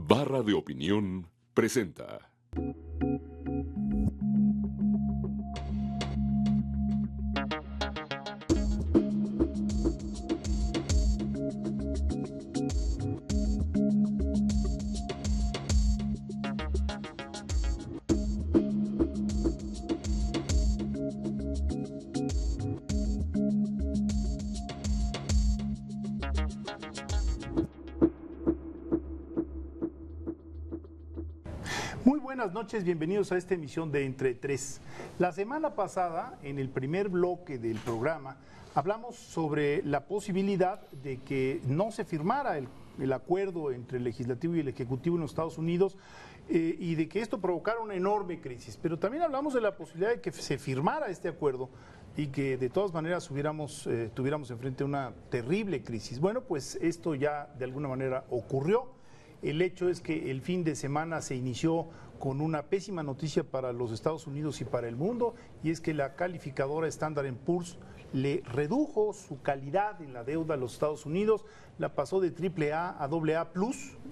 Barra de Opinión presenta. Muy buenas noches, bienvenidos a esta emisión de Entre Tres. La semana pasada, en el primer bloque del programa, hablamos sobre la posibilidad de que no se firmara el acuerdo entre el Legislativo y el Ejecutivo en los Estados Unidos y de que esto provocara una enorme crisis. Pero también hablamos de la posibilidad de que se firmara este acuerdo y que de todas maneras tuviéramos enfrente una terrible crisis. Bueno, pues esto ya de alguna manera ocurrió. El hecho es que el fin de semana se inició con una pésima noticia para los Estados Unidos y para el mundo, y es que la calificadora Standard & Poor's le redujo su calidad en la deuda a los Estados Unidos, la pasó de AAA a AA+,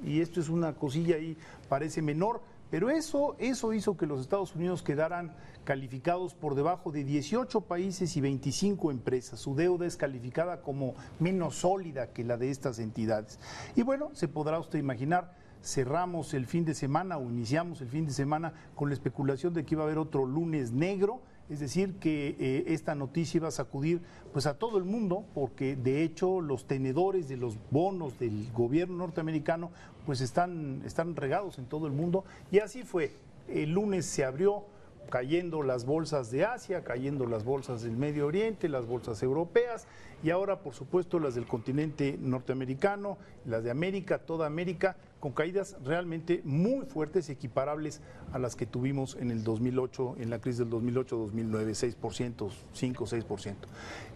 y esto es una cosilla ahí, parece menor, pero eso hizo que los Estados Unidos quedaran calificados por debajo de 18 países y 25 empresas. Su deuda es calificada como menos sólida que la de estas entidades. Y bueno, se podrá usted imaginar, cerramos el fin de semana o iniciamos el fin de semana con la especulación de que iba a haber otro lunes negro, es decir, que esta noticia iba a sacudir pues a todo el mundo, porque de hecho los tenedores de los bonos del gobierno norteamericano pues están regados en todo el mundo, y así fue. El lunes se abrió cayendo las bolsas de Asia, cayendo las bolsas del Medio Oriente, las bolsas europeas, y ahora por supuesto las del continente norteamericano, las de América, toda América, con caídas realmente muy fuertes, equiparables a las que tuvimos en el 2008, en la crisis del 2008-2009, 6%, 5-6%.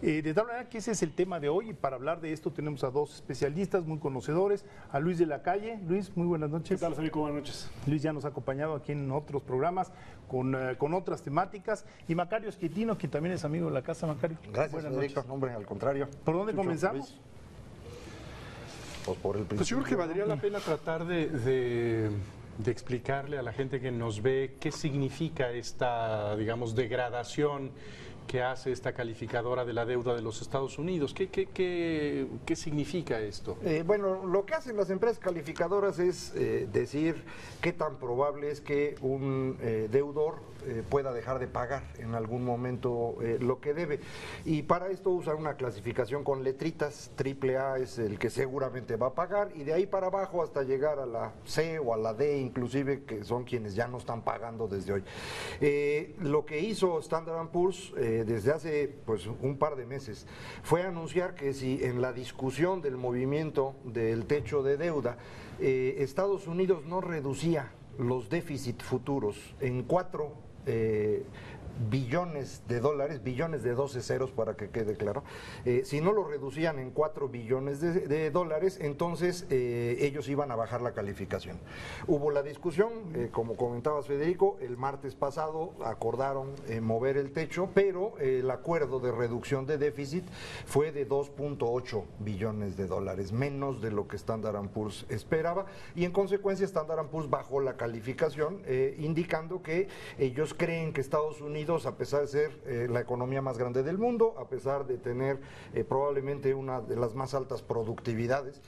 De tal manera que ese es el tema de hoy, y para hablar de esto tenemos a dos especialistas muy conocedores, a Luis de la Calle. Luis, muy buenas noches. ¿Qué tal, Federico? Buenas noches. Luis ya nos ha acompañado aquí en otros programas con otras temáticas, y Macario Schettino, que también es amigo de la casa. Macario, gracias, buenas Federico. noches. Hombre, al contrario. ¿Por dónde comenzamos? Luis. Pues por el principio. Pues yo creo que valdría la pena tratar de explicarle a la gente que nos ve qué significa esta, digamos, degradación que hace esta calificadora de la deuda de los Estados Unidos. ¿Qué significa esto? Bueno, lo que hacen las empresas calificadoras es decir qué tan probable es que un deudor pueda dejar de pagar en algún momento lo que debe. Y para esto usan una clasificación con letritas. AAA es el que seguramente va a pagar, y de ahí para abajo hasta llegar a la C o a la D inclusive, que son quienes ya no están pagando desde hoy. Lo que hizo Standard & Poor's desde hace pues un par de meses fue anunciar que si en la discusión del movimiento del techo de deuda Estados Unidos no reducía los déficits futuros en 4 billones de dólares, billones de 12 ceros para que quede claro, si no lo reducían en 4 billones de dólares, entonces ellos iban a bajar la calificación. Hubo la discusión, como comentabas, Federico, el martes pasado acordaron mover el techo, pero el acuerdo de reducción de déficit fue de 2.8 billones de dólares, menos de lo que Standard & Poor's esperaba, y en consecuencia Standard & Poor's bajó la calificación, indicando que ellos creen que Estados Unidos, a pesar de ser la economía más grande del mundo, a pesar de tener probablemente una de las más altas productividades,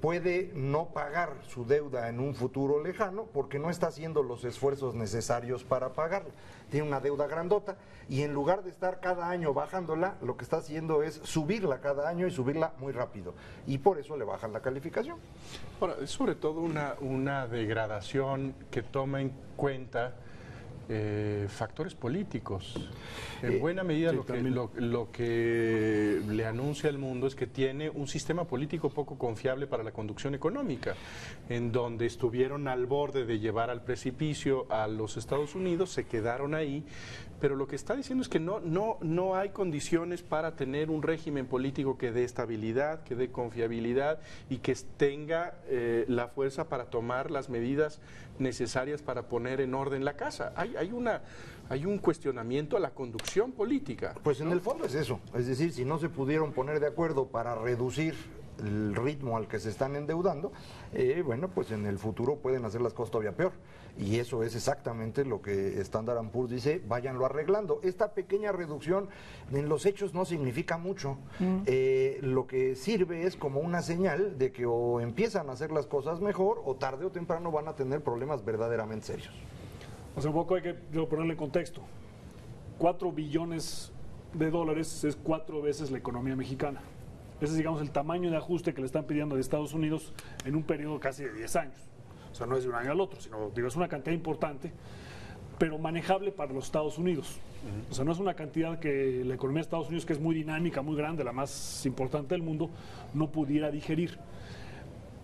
puede no pagar su deuda en un futuro lejano porque no está haciendo los esfuerzos necesarios para pagarla. Tiene una deuda grandota, y en lugar de estar cada año bajándola, lo que está haciendo es subirla cada año, y subirla muy rápido, y por eso le bajan la calificación. Ahora, es sobre todo una degradación que toma en cuenta factores políticos. En buena medida sí, lo que le anuncia al mundo es que tiene un sistema político poco confiable para la conducción económica, en donde estuvieron al borde de llevar al precipicio a los Estados Unidos, se quedaron ahí, pero lo que está diciendo es que no hay condiciones para tener un régimen político que dé estabilidad, que dé confiabilidad y que tenga la fuerza para tomar las medidas necesarias para poner en orden la casa. Hay un cuestionamiento a la conducción política. Pues en el fondo es eso, es decir, si no se pudieron poner de acuerdo para reducir el ritmo al que se están endeudando, bueno, pues en el futuro pueden hacer las cosas todavía peor. Y eso es exactamente lo que Standard & Poor's dice, váyanlo arreglando. Esta pequeña reducción en los hechos no significa mucho. Lo que sirve es como una señal de que o empiezan a hacer las cosas mejor o tarde o temprano van a tener problemas verdaderamente serios. O sea, un poco hay que ponerle en contexto. 4 billones de dólares es 4 veces la economía mexicana. Ese es, digamos, el tamaño de ajuste que le están pidiendo a Estados Unidos en un periodo casi de 10 años. O sea, no es de un año al otro, sino digo, es una cantidad importante, pero manejable para los Estados Unidos. O sea, no es una cantidad que la economía de Estados Unidos, que es muy dinámica, muy grande, la más importante del mundo, no pudiera digerir.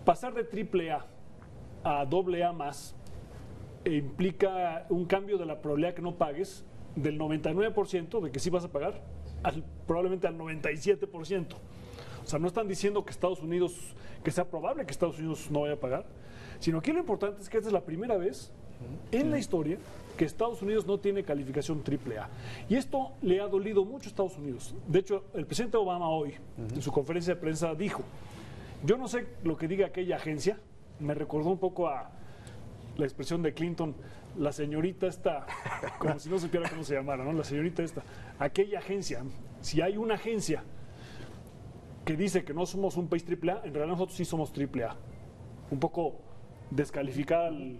Pasar de AAA a AA más implica un cambio de la probabilidad que no pagues del 99% de que sí vas a pagar probablemente al 97%. O sea, no están diciendo que Estados Unidos, que sea probable que Estados Unidos no vaya a pagar, sino que lo importante es que esta es la primera vez en la historia que Estados Unidos no tiene calificación AAA. Y esto le ha dolido mucho a Estados Unidos. De hecho, el presidente Obama hoy, en su conferencia de prensa, dijo, yo no sé lo que diga aquella agencia, me recordó un poco a la expresión de Clinton, la señorita esta, como si no supiera cómo se llamara, ¿no? La señorita esta, aquella agencia, si hay una agencia que dice que no somos un país AAA, en realidad nosotros sí somos AAA. Un poco descalificar al...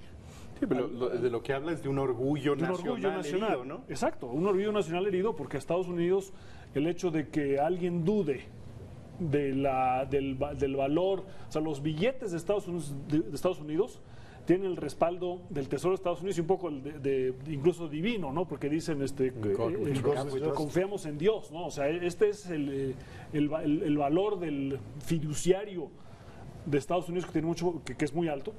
Sí, pero de lo que habla es de un orgullo nacional herido, ¿no? Exacto, un orgullo nacional herido porque a Estados Unidos el hecho de que alguien dude del valor, o sea, los billetes de Estados Unidos tienen el respaldo del Tesoro de Estados Unidos y un poco incluso divino, ¿no? Porque dicen, confiamos en Dios, ¿no? O sea, este es el valor del fiduciario de Estados Unidos que tiene mucho, que es muy alto,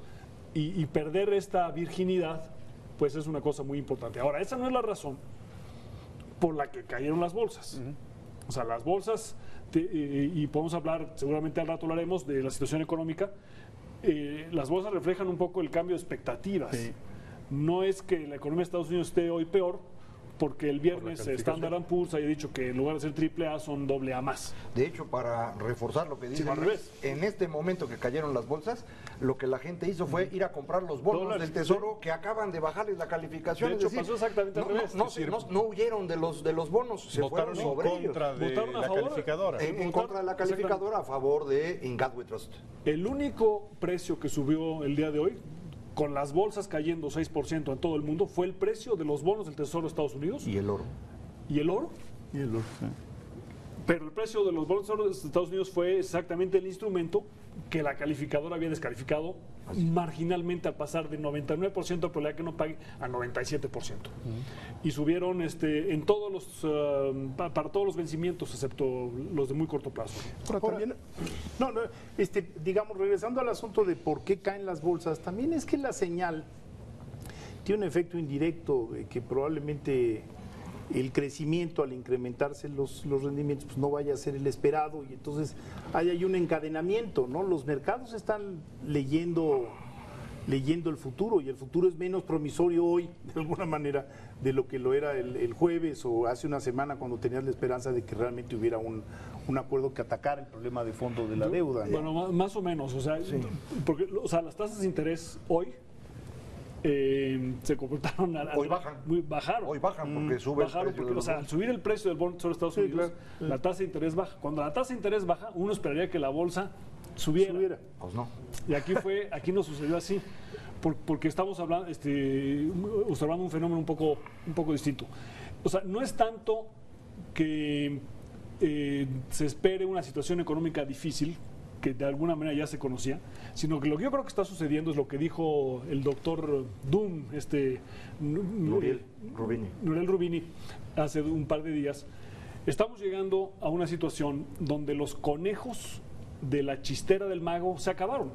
y perder esta virginidad, pues es una cosa muy importante. Ahora, esa no es la razón por la que cayeron las bolsas. O sea, las bolsas, y podemos hablar, seguramente al rato hablaremos de la situación económica. Las bolsas reflejan un poco el cambio de expectativas. Sí. No es que la economía de Estados Unidos esté hoy peor, porque el viernes Standard & Poor's haya dicho que en lugar de ser AAA son AA más. De hecho, para reforzar lo que dice, en este momento que cayeron las bolsas, lo que la gente hizo fue ir a comprar los bonos del Tesoro que acaban de bajarles la calificación. De hecho, pasó exactamente al revés. No huyeron de los bonos, se votaron fueron sobre ellos. Votaron a favor, calificadora. En contra de la calificadora, a favor de In God We Trust. El único precio que subió el día de hoy, con las bolsas cayendo 6% en todo el mundo, fue el precio de los bonos del Tesoro de Estados Unidos. ¿Y el oro? ¿Y el oro? Y el oro, sí. Pero el precio de los bonos de Estados Unidos fue exactamente el instrumento que la calificadora había descalificado marginalmente al pasar de 99% de probabilidad que no pague a 97%. Y subieron en todos los para todos los vencimientos, excepto los de muy corto plazo. Ahora, también, digamos, regresando al asunto de por qué caen las bolsas, también es que la señal tiene un efecto indirecto que probablemente el crecimiento al incrementarse los rendimientos pues no vaya a ser el esperado y entonces hay un encadenamiento, ¿no? Los mercados están leyendo el futuro y el futuro es menos promisorio hoy, de alguna manera, de lo que lo era el jueves o hace una semana cuando tenías la esperanza de que realmente hubiera un acuerdo que atacara el problema de fondo de la deuda, ¿no? Bueno, más o menos, o sea, sí. Porque, o sea, las tasas de interés hoy se comportaron hoy bajan. Bajaron. Hoy bajan porque sube bajaron el precio porque, o sea, al subir el precio del bono sobre Estados Unidos, claro, la tasa de interés baja. Cuando la tasa de interés baja, uno esperaría que la bolsa subiera. Pues no. Y aquí no sucedió así, porque estamos hablando, observando un fenómeno un poco distinto. O sea, no es tanto que se espere una situación económica difícil, que de alguna manera ya se conocía, sino que lo que yo creo que está sucediendo es lo que dijo el doctor Doom, Nouriel Roubini, hace un par de días. Estamos llegando a una situación donde los conejos de la chistera del mago se acabaron.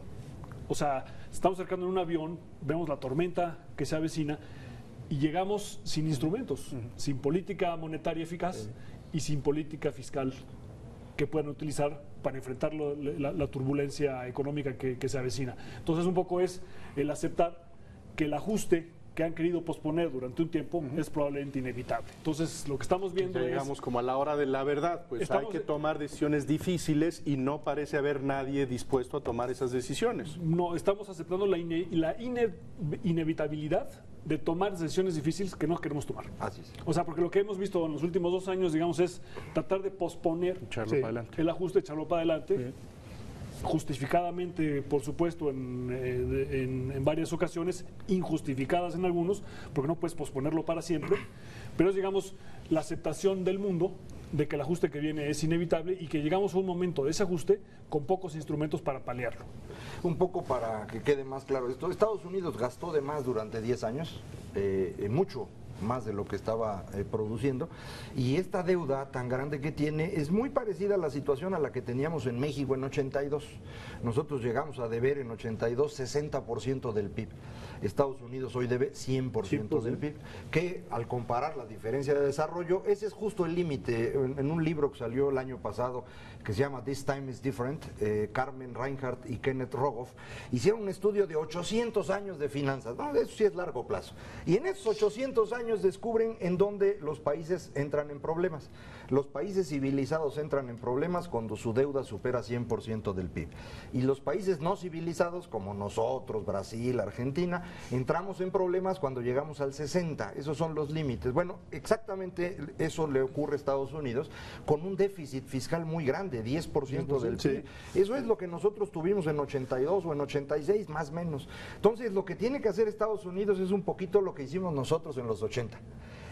O sea, estamos acercando en un avión, vemos la tormenta que se avecina y llegamos sin instrumentos, sin política monetaria eficaz y sin política fiscal que puedan utilizar para enfrentar la turbulencia económica que se avecina. Entonces un poco es el aceptar que el ajuste que han querido posponer durante un tiempo es probablemente inevitable. Entonces, lo que estamos viendo Llegamos como a la hora de la verdad, pues hay que tomar decisiones difíciles y no parece haber nadie dispuesto a tomar esas decisiones. no estamos aceptando la inevitabilidad de tomar decisiones difíciles que no queremos tomar. Así es. O sea, porque lo que hemos visto en los últimos 2 años, digamos, es tratar de posponer Echarlo para adelante. el ajuste, echarlo para adelante. Justificadamente, por supuesto, en varias ocasiones, injustificadas en algunos, porque no puedes posponerlo para siempre, pero es, digamos, la aceptación del mundo de que el ajuste que viene es inevitable y que llegamos a un momento de ese ajuste con pocos instrumentos para paliarlo. Un poco para que quede más claro esto, Estados Unidos gastó de más durante 10 años, mucho más de lo que estaba produciendo, y esta deuda tan grande que tiene es muy parecida a la situación a la que teníamos en México en 82. Nosotros llegamos a deber en 82 60% del PIB. Estados Unidos hoy debe 100% del PIB, que al comparar la diferencia de desarrollo, ese es justo el límite. En un libro que salió el año pasado, que se llama This Time is Different, Carmen Reinhardt y Kenneth Rogoff hicieron un estudio de 800 años de finanzas. No, eso sí es largo plazo. Y en esos 800 años descubren en dónde los países entran en problemas. Los países civilizados entran en problemas cuando su deuda supera 100% del PIB. Y los países no civilizados, como nosotros, Brasil, Argentina, entramos en problemas cuando llegamos al 60%. Esos son los límites. Bueno, exactamente eso le ocurre a Estados Unidos con un déficit fiscal muy grande, 10% del PIB. Eso es lo que nosotros tuvimos en 82 o en 86, más o menos. Entonces, lo que tiene que hacer Estados Unidos es un poquito lo que hicimos nosotros en los 80.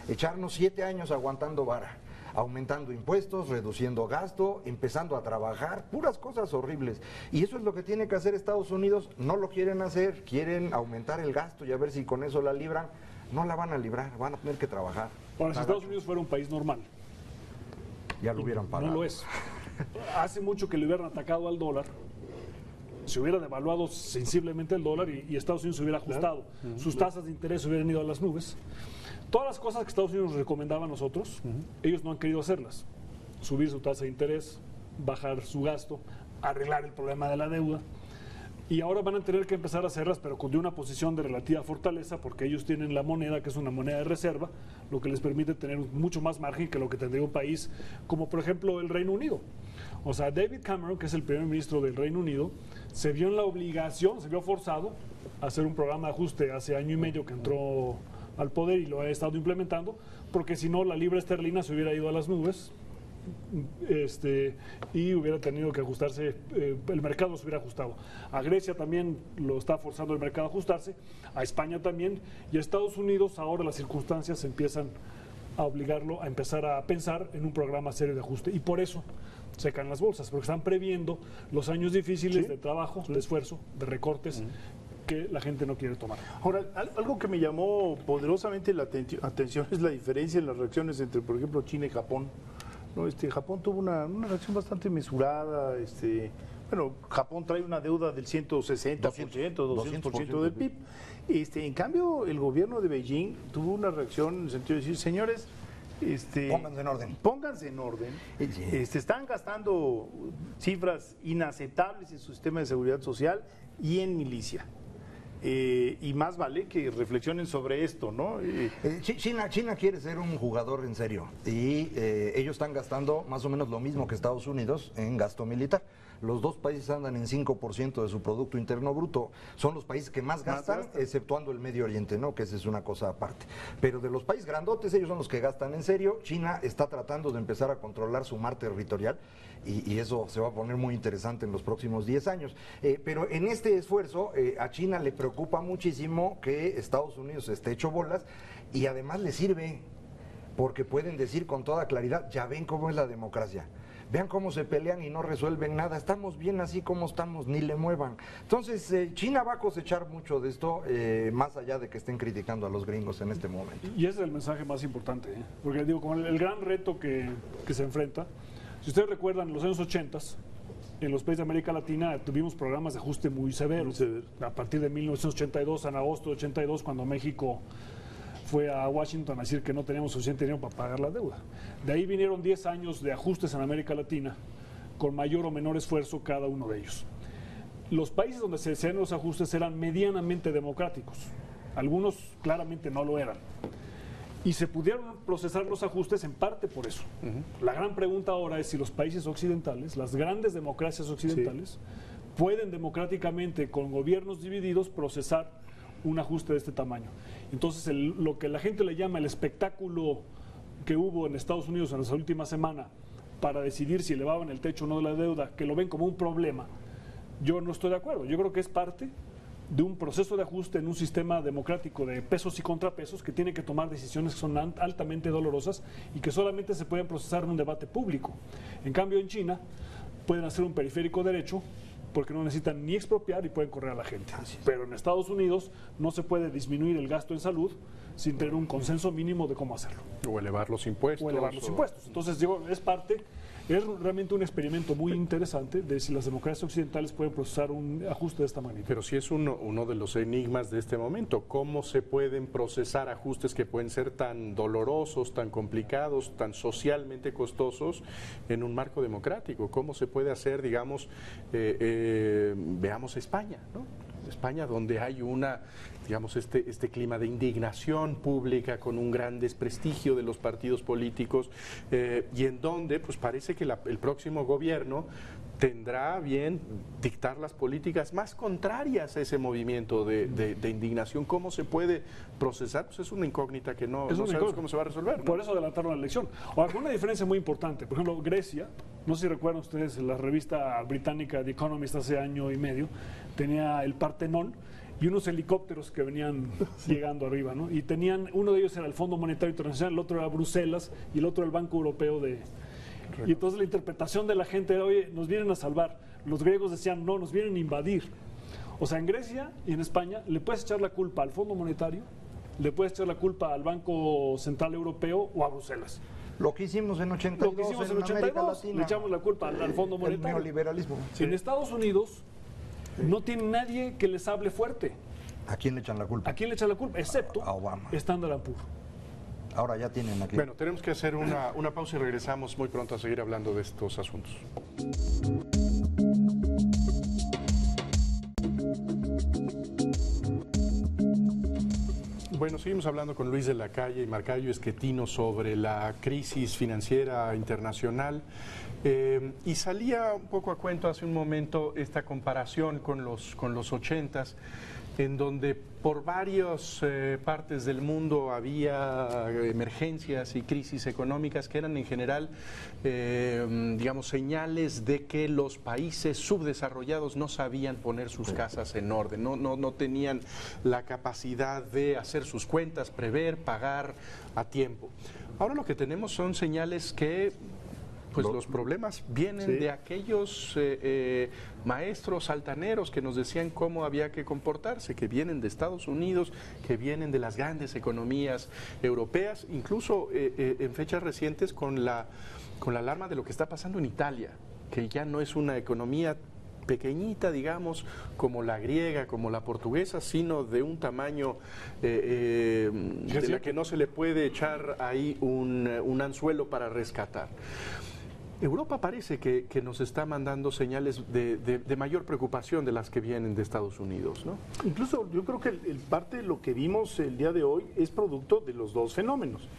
Echarnos 7 años aguantando vara, aumentando impuestos, reduciendo gasto, empezando a trabajar, puras cosas horribles. Y eso es lo que tiene que hacer Estados Unidos. No lo quieren hacer, quieren aumentar el gasto y a ver si con eso la libran. No la van a librar, van a tener que trabajar. Ahora, si Estados Unidos fuera un país normal, ya lo hubieran pagado. no lo es. Hace mucho que le hubieran atacado al dólar, se hubiera devaluado sensiblemente el dólar y Estados Unidos se hubiera ajustado. Sus tasas de interés hubieran ido a las nubes. Todas las cosas que Estados Unidos nos recomendaba a nosotros, ellos no han querido hacerlas. Subir su tasa de interés, bajar su gasto, arreglar el problema de la deuda. Y ahora van a tener que empezar a hacerlas, pero con una posición de relativa fortaleza, porque ellos tienen la moneda, que es una moneda de reserva, lo que les permite tener mucho más margen que lo que tendría un país como, por ejemplo, el Reino Unido. O sea, David Cameron, que es el primer ministro del Reino Unido, se vio en la obligación, se vio forzado a hacer un programa de ajuste hace año y medio que entró al poder y lo ha estado implementando, porque si no la libra esterlina se hubiera ido a las nubes y hubiera tenido que ajustarse, el mercado se hubiera ajustado. A Grecia también lo está forzando el mercado a ajustarse, a España también, y a Estados Unidos ahora las circunstancias empiezan a obligarlo a empezar a pensar en un programa serio de ajuste, y por eso se caen las bolsas, porque están previendo los años difíciles de trabajo, de esfuerzo, de recortes, que la gente no quiere tomar. Ahora, algo que me llamó poderosamente la atención es la diferencia en las reacciones entre, por ejemplo, China y Japón. ¿No? Japón tuvo una reacción bastante mesurada. Bueno, Japón trae una deuda del 160%, 200% del PIB. En cambio, el gobierno de Beijing tuvo una reacción en el sentido de decir, señores, pónganse en orden. Pónganse en orden. Están gastando cifras inaceptables en su sistema de seguridad social y en milicia. Y más vale que reflexionen sobre esto, ¿no? China quiere ser un jugador en serio y ellos están gastando más o menos lo mismo que Estados Unidos en gasto militar. Los dos países andan en 5% de su Producto Interno Bruto. Son los países que más gastan, exceptuando el Medio Oriente, ¿no? Que esa es una cosa aparte. Pero de los países grandotes, ellos son los que gastan en serio. China está tratando de empezar a controlar su mar territorial y eso se va a poner muy interesante en los próximos 10 años. Pero en este esfuerzo, a China le preocupa muchísimo que Estados Unidos esté hecho bolas y además le sirve porque pueden decir con toda claridad, ya ven cómo es la democracia. Vean cómo se pelean y no resuelven nada. Estamos bien así como estamos, ni le muevan. Entonces, China va a cosechar mucho de esto, más allá de que estén criticando a los gringos en este momento. Y ese es el mensaje más importante, porque digo, con el gran reto que se enfrenta, si ustedes recuerdan, en los años 80, en los países de América Latina tuvimos programas de ajuste muy severos. A partir de 1982, en agosto de 82, cuando México fue a Washington a decir que no teníamos suficiente dinero para pagar la deuda. De ahí vinieron 10 años de ajustes en América Latina, con mayor o menor esfuerzo cada uno de ellos. Los países donde se hacían los ajustes eran medianamente democráticos. algunos claramente no lo eran. Y se pudieron procesar los ajustes en parte por eso. La gran pregunta ahora es si los países occidentales, las grandes democracias occidentales, pueden democráticamente, con gobiernos divididos, procesar un ajuste de este tamaño. Entonces, lo que la gente le llama el espectáculo que hubo en Estados Unidos en la última semana para decidir si elevaban el techo o no de la deuda, que lo ven como un problema, yo no estoy de acuerdo. Yo creo que es parte de un proceso de ajuste en un sistema democrático de pesos y contrapesos que tiene que tomar decisiones que son altamente dolorosas y que solamente se pueden procesar en un debate público. En cambio, en China pueden hacer un periférico derecho porque no necesitan ni expropiar y pueden correr a la gente. Pero en Estados Unidos no se puede disminuir el gasto en salud sin tener un consenso mínimo de cómo hacerlo. O elevar los impuestos. Entonces, digo, es realmente un experimento muy interesante de si las democracias occidentales pueden procesar un ajuste de esta magnitud. Pero sí es uno de los enigmas de este momento. ¿Cómo se pueden procesar ajustes que pueden ser tan dolorosos, tan complicados, tan socialmente costosos en un marco democrático? ¿Cómo se puede hacer, digamos, veamos España, ¿no? España, donde hay este clima de indignación pública con un gran desprestigio de los partidos políticos y en donde pues parece que el próximo gobierno tendrá bien dictar las políticas más contrarias a ese movimiento de indignación. ¿Cómo se puede procesar? Pues es una incógnita que no sabemos cómo se va a resolver, ¿no? Por eso adelantaron la elección. Ahora, con una diferencia muy importante. Por ejemplo, Grecia, no sé si recuerdan ustedes, la revista británica The Economist hace año y medio, tenía el Partenón y unos helicópteros que venían llegando arriba, ¿no? Y tenían, uno de ellos era el Fondo Monetario Internacional, el otro era Bruselas y el otro el Banco Europeo de... Y entonces la interpretación de la gente era, oye, nos vienen a salvar. Los griegos decían, no, nos vienen a invadir. O sea, en Grecia y en España le puedes echar la culpa al Fondo Monetario, le puedes echar la culpa al Banco Central Europeo o a Bruselas. Lo que hicimos en 82, en América Latina, le echamos la culpa al Fondo Monetario. El neoliberalismo. Sí. En Estados Unidos no tiene nadie que les hable fuerte. ¿A quién le echan la culpa? ¿A quién le echan la culpa? Excepto a Obama. Standard & Poor's. Ahora ya tienen aquí. Bueno, tenemos que hacer una pausa y regresamos muy pronto a seguir hablando de estos asuntos. Bueno, seguimos hablando con Luis de la Calle y Marcayo Esquetino sobre la crisis financiera internacional. Y salía un poco a cuento hace un momento esta comparación con los 80s, en donde por varias partes del mundo había emergencias y crisis económicas que eran en general, digamos, señales de que los países subdesarrollados no sabían poner sus casas en orden, no tenían la capacidad de hacer sus cuentas, prever, pagar a tiempo. Ahora lo que tenemos son señales que pues los problemas vienen de aquellos maestros altaneros que nos decían cómo había que comportarse, que vienen de Estados Unidos, que vienen de las grandes economías europeas, incluso en fechas recientes con la alarma de lo que está pasando en Italia, que ya no es una economía pequeñita, digamos, como la griega, como la portuguesa, sino de un tamaño de la que no se le puede echar ahí un anzuelo para rescatar. Europa parece que nos está mandando señales de mayor preocupación de las que vienen de Estados Unidos, ¿no? Incluso yo creo que parte de lo que vimos el día de hoy es producto de los dos fenómenos.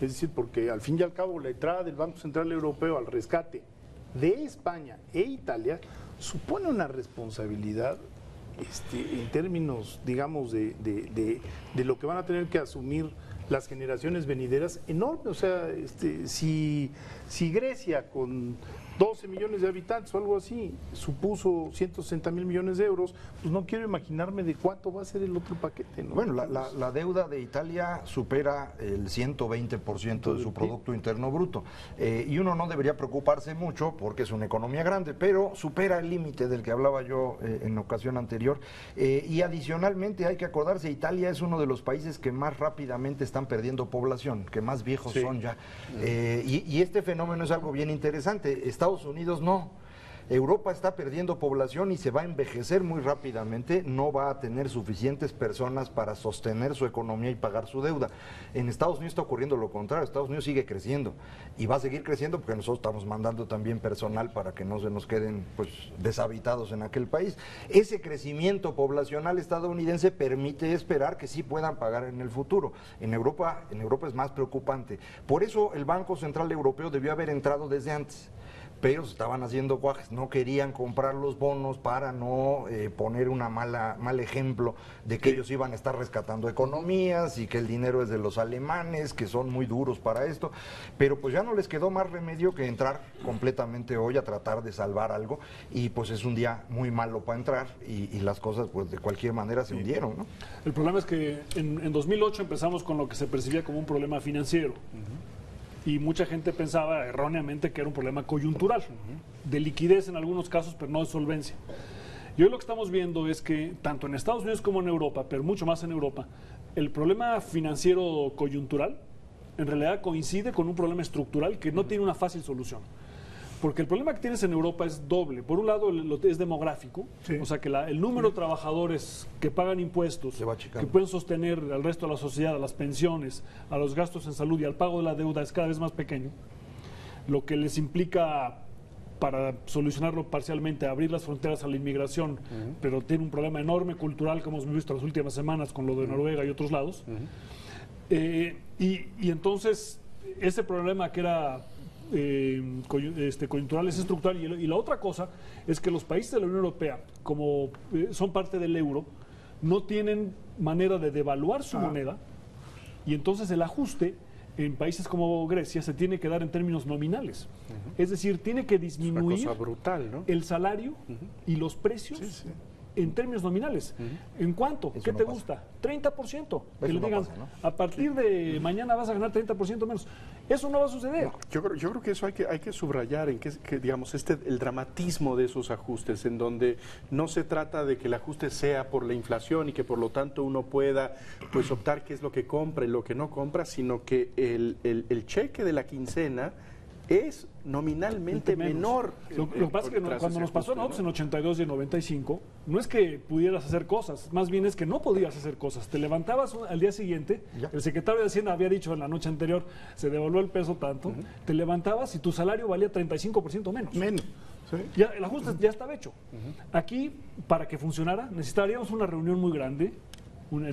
Es decir, porque al fin y al cabo la entrada del Banco Central Europeo al rescate de España e Italia supone una responsabilidad en términos, digamos, de lo que van a tener que asumir las generaciones venideras enorme. O sea, si Grecia con 12 millones de habitantes o algo así supuso 160,000 millones de euros, pues no quiero imaginarme de cuánto va a ser el otro paquete, ¿no? Bueno, la deuda de Italia supera el 120% de su Producto Interno Bruto, y uno no debería preocuparse mucho porque es una economía grande, pero supera el límite del que hablaba yo en ocasión anterior, y adicionalmente hay que acordarse, Italia es uno de los países que más rápidamente están perdiendo población, que más viejos son ya, y este fenómeno es algo bien interesante. Estados Unidos no. Europa está perdiendo población y se va a envejecer muy rápidamente, no va a tener suficientes personas para sostener su economía y pagar su deuda. En Estados Unidos está ocurriendo lo contrario, Estados Unidos sigue creciendo y va a seguir creciendo porque nosotros estamos mandando también personal para que no se nos queden pues deshabitados en aquel país. Ese crecimiento poblacional estadounidense permite esperar que sí puedan pagar en el futuro. En Europa es más preocupante. Por eso el Banco Central Europeo debió haber entrado desde antes. Pero se estaban haciendo guajes, no querían comprar los bonos para no poner un mal ejemplo de que ellos iban a estar rescatando economías y que el dinero es de los alemanes, que son muy duros para esto, pero pues ya no les quedó más remedio que entrar completamente hoy a tratar de salvar algo y pues es un día muy malo para entrar y las cosas pues de cualquier manera se hundieron, ¿no? El problema es que en 2008 empezamos con lo que se percibía como un problema financiero. Y mucha gente pensaba erróneamente que era un problema coyuntural, de liquidez en algunos casos, pero no de solvencia. Y hoy lo que estamos viendo es que tanto en Estados Unidos como en Europa, pero mucho más en Europa, el problema financiero coyuntural en realidad coincide con un problema estructural que no tiene una fácil solución. Porque el problema que tienes en Europa es doble. Por un lado es demográfico, sí. O sea que el número de trabajadores que pagan impuestos, que pueden sostener al resto de la sociedad, a las pensiones, a los gastos en salud y al pago de la deuda es cada vez más pequeño, lo que les implica, para solucionarlo parcialmente, abrir las fronteras a la inmigración, pero tiene un problema enorme cultural, como hemos visto las últimas semanas con lo de Noruega y otros lados. Y entonces ese problema que era coyuntural es estructural y la otra cosa es que los países de la Unión Europea, como son parte del euro, no tienen manera de devaluar su moneda y entonces el ajuste en países como Grecia se tiene que dar en términos nominales. Es decir, tiene que disminuir una cosa brutal, ¿no? el salario y los precios en términos nominales. ¿En cuánto? Eso ¿Qué no te pasa. gusta? 30%. Que le no digan, pasa, ¿no? a partir de mañana vas a ganar 30% menos. Eso no va a suceder. Yo creo que eso hay que subrayar en que digamos, el dramatismo de esos ajustes, en donde no se trata de que el ajuste sea por la inflación y que por lo tanto uno pueda pues optar qué es lo que compra y lo que no compra, sino que el cheque de la quincena es nominalmente menor. Lo que pasa es que cuando nos pasó a nosotros en 82 y en 95, no es que pudieras hacer cosas, más bien es que no podías hacer cosas. Te levantabas al día siguiente, el secretario de Hacienda había dicho en la noche anterior, se devaluó el peso tanto, te levantabas y tu salario valía 35% menos. Sí. Ya, el ajuste ya estaba hecho. Aquí, para que funcionara, necesitaríamos una reunión muy grande, en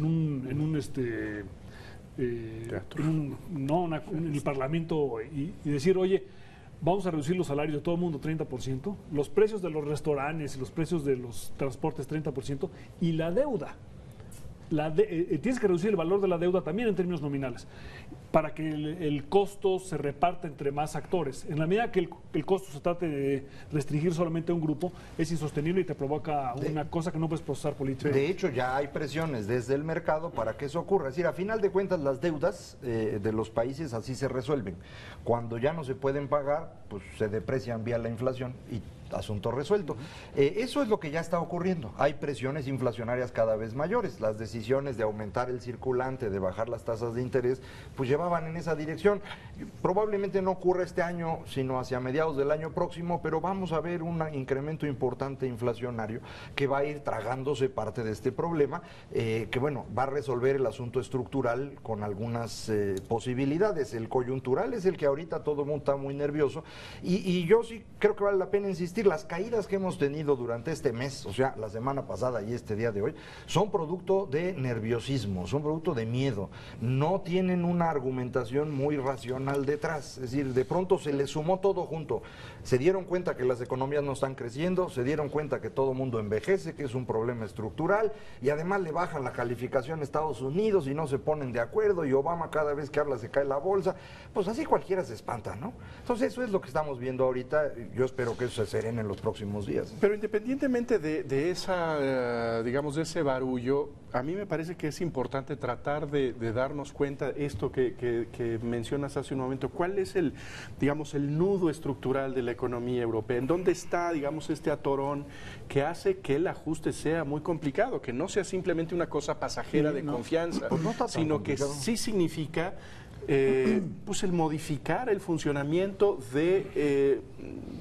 el Parlamento y decir, oye, vamos a reducir los salarios de todo el mundo 30%, los precios de los restaurantes y los precios de los transportes 30% y la deuda. Tienes que reducir el valor de la deuda también en términos nominales para que el costo se reparta entre más actores. En la medida que el costo se trate de restringir solamente a un grupo, es insostenible y te provoca una cosa que no puedes procesar políticamente. De hecho, ya hay presiones desde el mercado para que eso ocurra. Es decir, a final de cuentas, las deudas de los países así se resuelven. Cuando ya no se pueden pagar, pues se deprecian vía la inflación y asunto resuelto. Eso es lo que ya está ocurriendo. Hay presiones inflacionarias cada vez mayores. Las decisiones de aumentar el circulante, de bajar las tasas de interés, pues llevaban en esa dirección. Probablemente no ocurra este año, sino hacia mediados del año próximo, pero vamos a ver un incremento importante inflacionario que va a ir tragándose parte de este problema, que bueno, va a resolver el asunto estructural con algunas posibilidades. El coyuntural es el que ahorita todo el mundo está muy nervioso y yo sí creo que vale la pena insistir. Las caídas que hemos tenido durante este mes, o sea, la semana pasada y este día de hoy, son producto de nerviosismo, son producto de miedo, no tienen una argumentación muy racional detrás, es decir, de pronto se les sumó todo junto, se dieron cuenta que las economías no están creciendo, se dieron cuenta que todo mundo envejece, que es un problema estructural, y además le bajan la calificación a Estados Unidos y no se ponen de acuerdo, y Obama cada vez que habla se cae la bolsa, pues así cualquiera se espanta, ¿no? Entonces eso es lo que estamos viendo ahorita, yo espero que eso se serene en los próximos días. Pero independientemente de esa, digamos, de ese barullo, a mí me parece que es importante tratar de darnos cuenta de esto que mencionas hace un momento. ¿Cuál es el nudo estructural de la economía europea? ¿En dónde está, digamos, este atorón que hace que el ajuste sea muy complicado? Que no sea simplemente una cosa pasajera de confianza, pues no está tan sino complicado. que sí significa pues el modificar el funcionamiento de,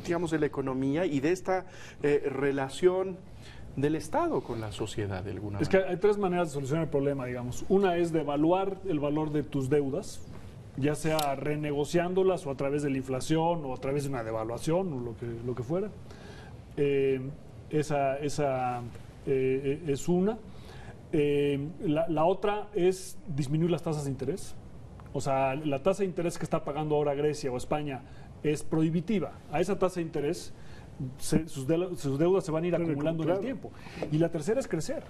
digamos, de la economía y de esta relación del Estado con la sociedad de alguna manera. Es que hay tres maneras de solucionar el problema, digamos. Una es devaluar el valor de tus deudas, ya sea renegociándolas o a través de la inflación o a través de una devaluación o lo que fuera. Esa es una. La otra es disminuir las tasas de interés. O sea, la tasa de interés que está pagando ahora Grecia o España es prohibitiva. A esa tasa de interés sus deudas se van a ir acumulando en el tiempo. Y la tercera es crecer.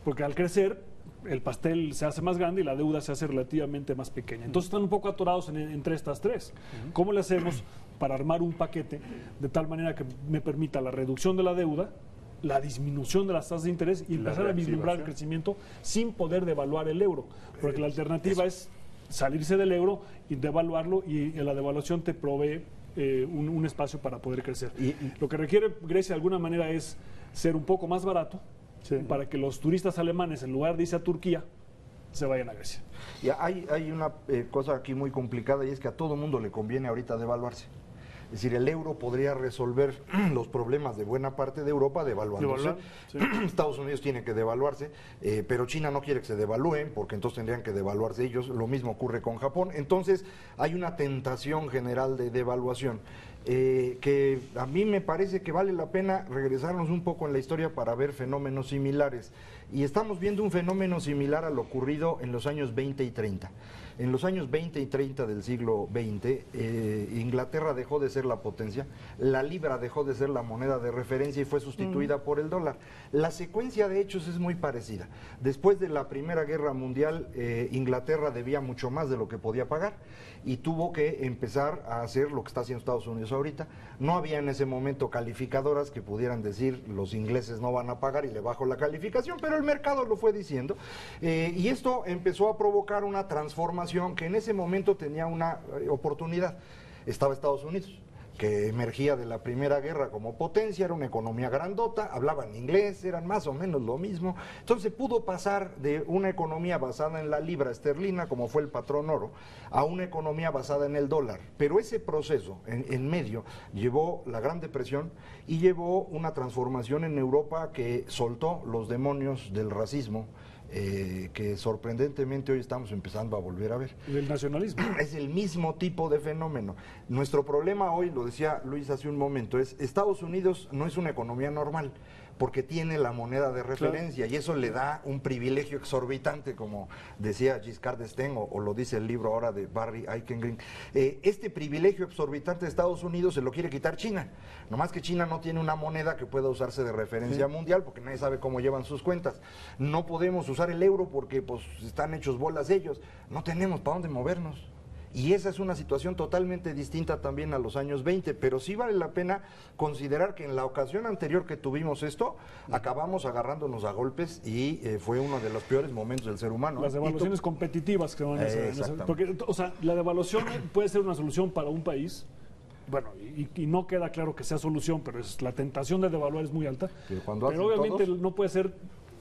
Porque al crecer, el pastel se hace más grande y la deuda se hace relativamente más pequeña. Entonces están un poco atorados entre estas tres. ¿Cómo le hacemos para armar un paquete de tal manera que me permita la reducción de la deuda, la disminución de las tasas de interés y empezar a vislumbrar el crecimiento sin poder devaluar el euro? Porque la alternativa es salirse del euro y devaluarlo, y la devaluación te provee un espacio para poder crecer. Lo que requiere Grecia de alguna manera es ser un poco más barato, para que los turistas alemanes, en lugar de irse a Turquía, se vayan a Grecia. Y hay una cosa aquí muy complicada, y es que a todo mundo le conviene ahorita devaluarse. Es decir, el euro podría resolver los problemas de buena parte de Europa devaluándose. Estados Unidos tiene que devaluarse, pero China no quiere que se devalúen, porque entonces tendrían que devaluarse ellos. Lo mismo ocurre con Japón. Entonces hay una tentación general de devaluación, que a mí me parece que vale la pena regresarnos un poco en la historia para ver fenómenos similares. Y estamos viendo un fenómeno similar a lo ocurrido en los años 20 y 30. En los años 20 y 30 del siglo XX, Inglaterra dejó de ser la potencia, la libra dejó de ser la moneda de referencia y fue sustituida por el dólar. La secuencia de hechos es muy parecida. Después de la Primera Guerra Mundial, Inglaterra debía mucho más de lo que podía pagar y tuvo que empezar a hacer lo que está haciendo Estados Unidos ahorita. No había en ese momento calificadoras que pudieran decir los ingleses no van a pagar y le bajo la calificación, pero el mercado lo fue diciendo, y esto empezó a provocar una transformación que en ese momento tenía una oportunidad. Estaba Estados Unidos, que emergía de la Primera Guerra como potencia, era una economía grandota, hablaban inglés, eran más o menos lo mismo. Entonces pudo pasar de una economía basada en la libra esterlina, como fue el patrón oro, a una economía basada en el dólar. Pero ese proceso en medio llevó la Gran Depresión y llevó una transformación en Europa que soltó los demonios del racismo, que sorprendentemente hoy estamos empezando a volver a ver. El nacionalismo. Es el mismo tipo de fenómeno. Nuestro problema hoy, lo decía Luis hace un momento, es Estados Unidos no es una economía normal, porque tiene la moneda de referencia, y eso le da un privilegio exorbitante, como decía Giscard d'Estaing, o lo dice el libro ahora de Barry Eichengreen. Este privilegio exorbitante de Estados Unidos se lo quiere quitar China, nomás que China no tiene una moneda que pueda usarse de referencia mundial, porque nadie sabe cómo llevan sus cuentas. No podemos usar el euro porque pues están hechos bolas ellos, no tenemos para dónde movernos. Y esa es una situación totalmente distinta también a los años 20, pero sí vale la pena considerar que en la ocasión anterior que tuvimos esto, acabamos agarrándonos a golpes y fue uno de los peores momentos del ser humano. Las devaluaciones competitivas que van a ser. Porque, o sea, la devaluación puede ser una solución para un país. Bueno, y no queda claro que sea solución, pero la tentación de devaluar es muy alta. Pero obviamente todos, no puede ser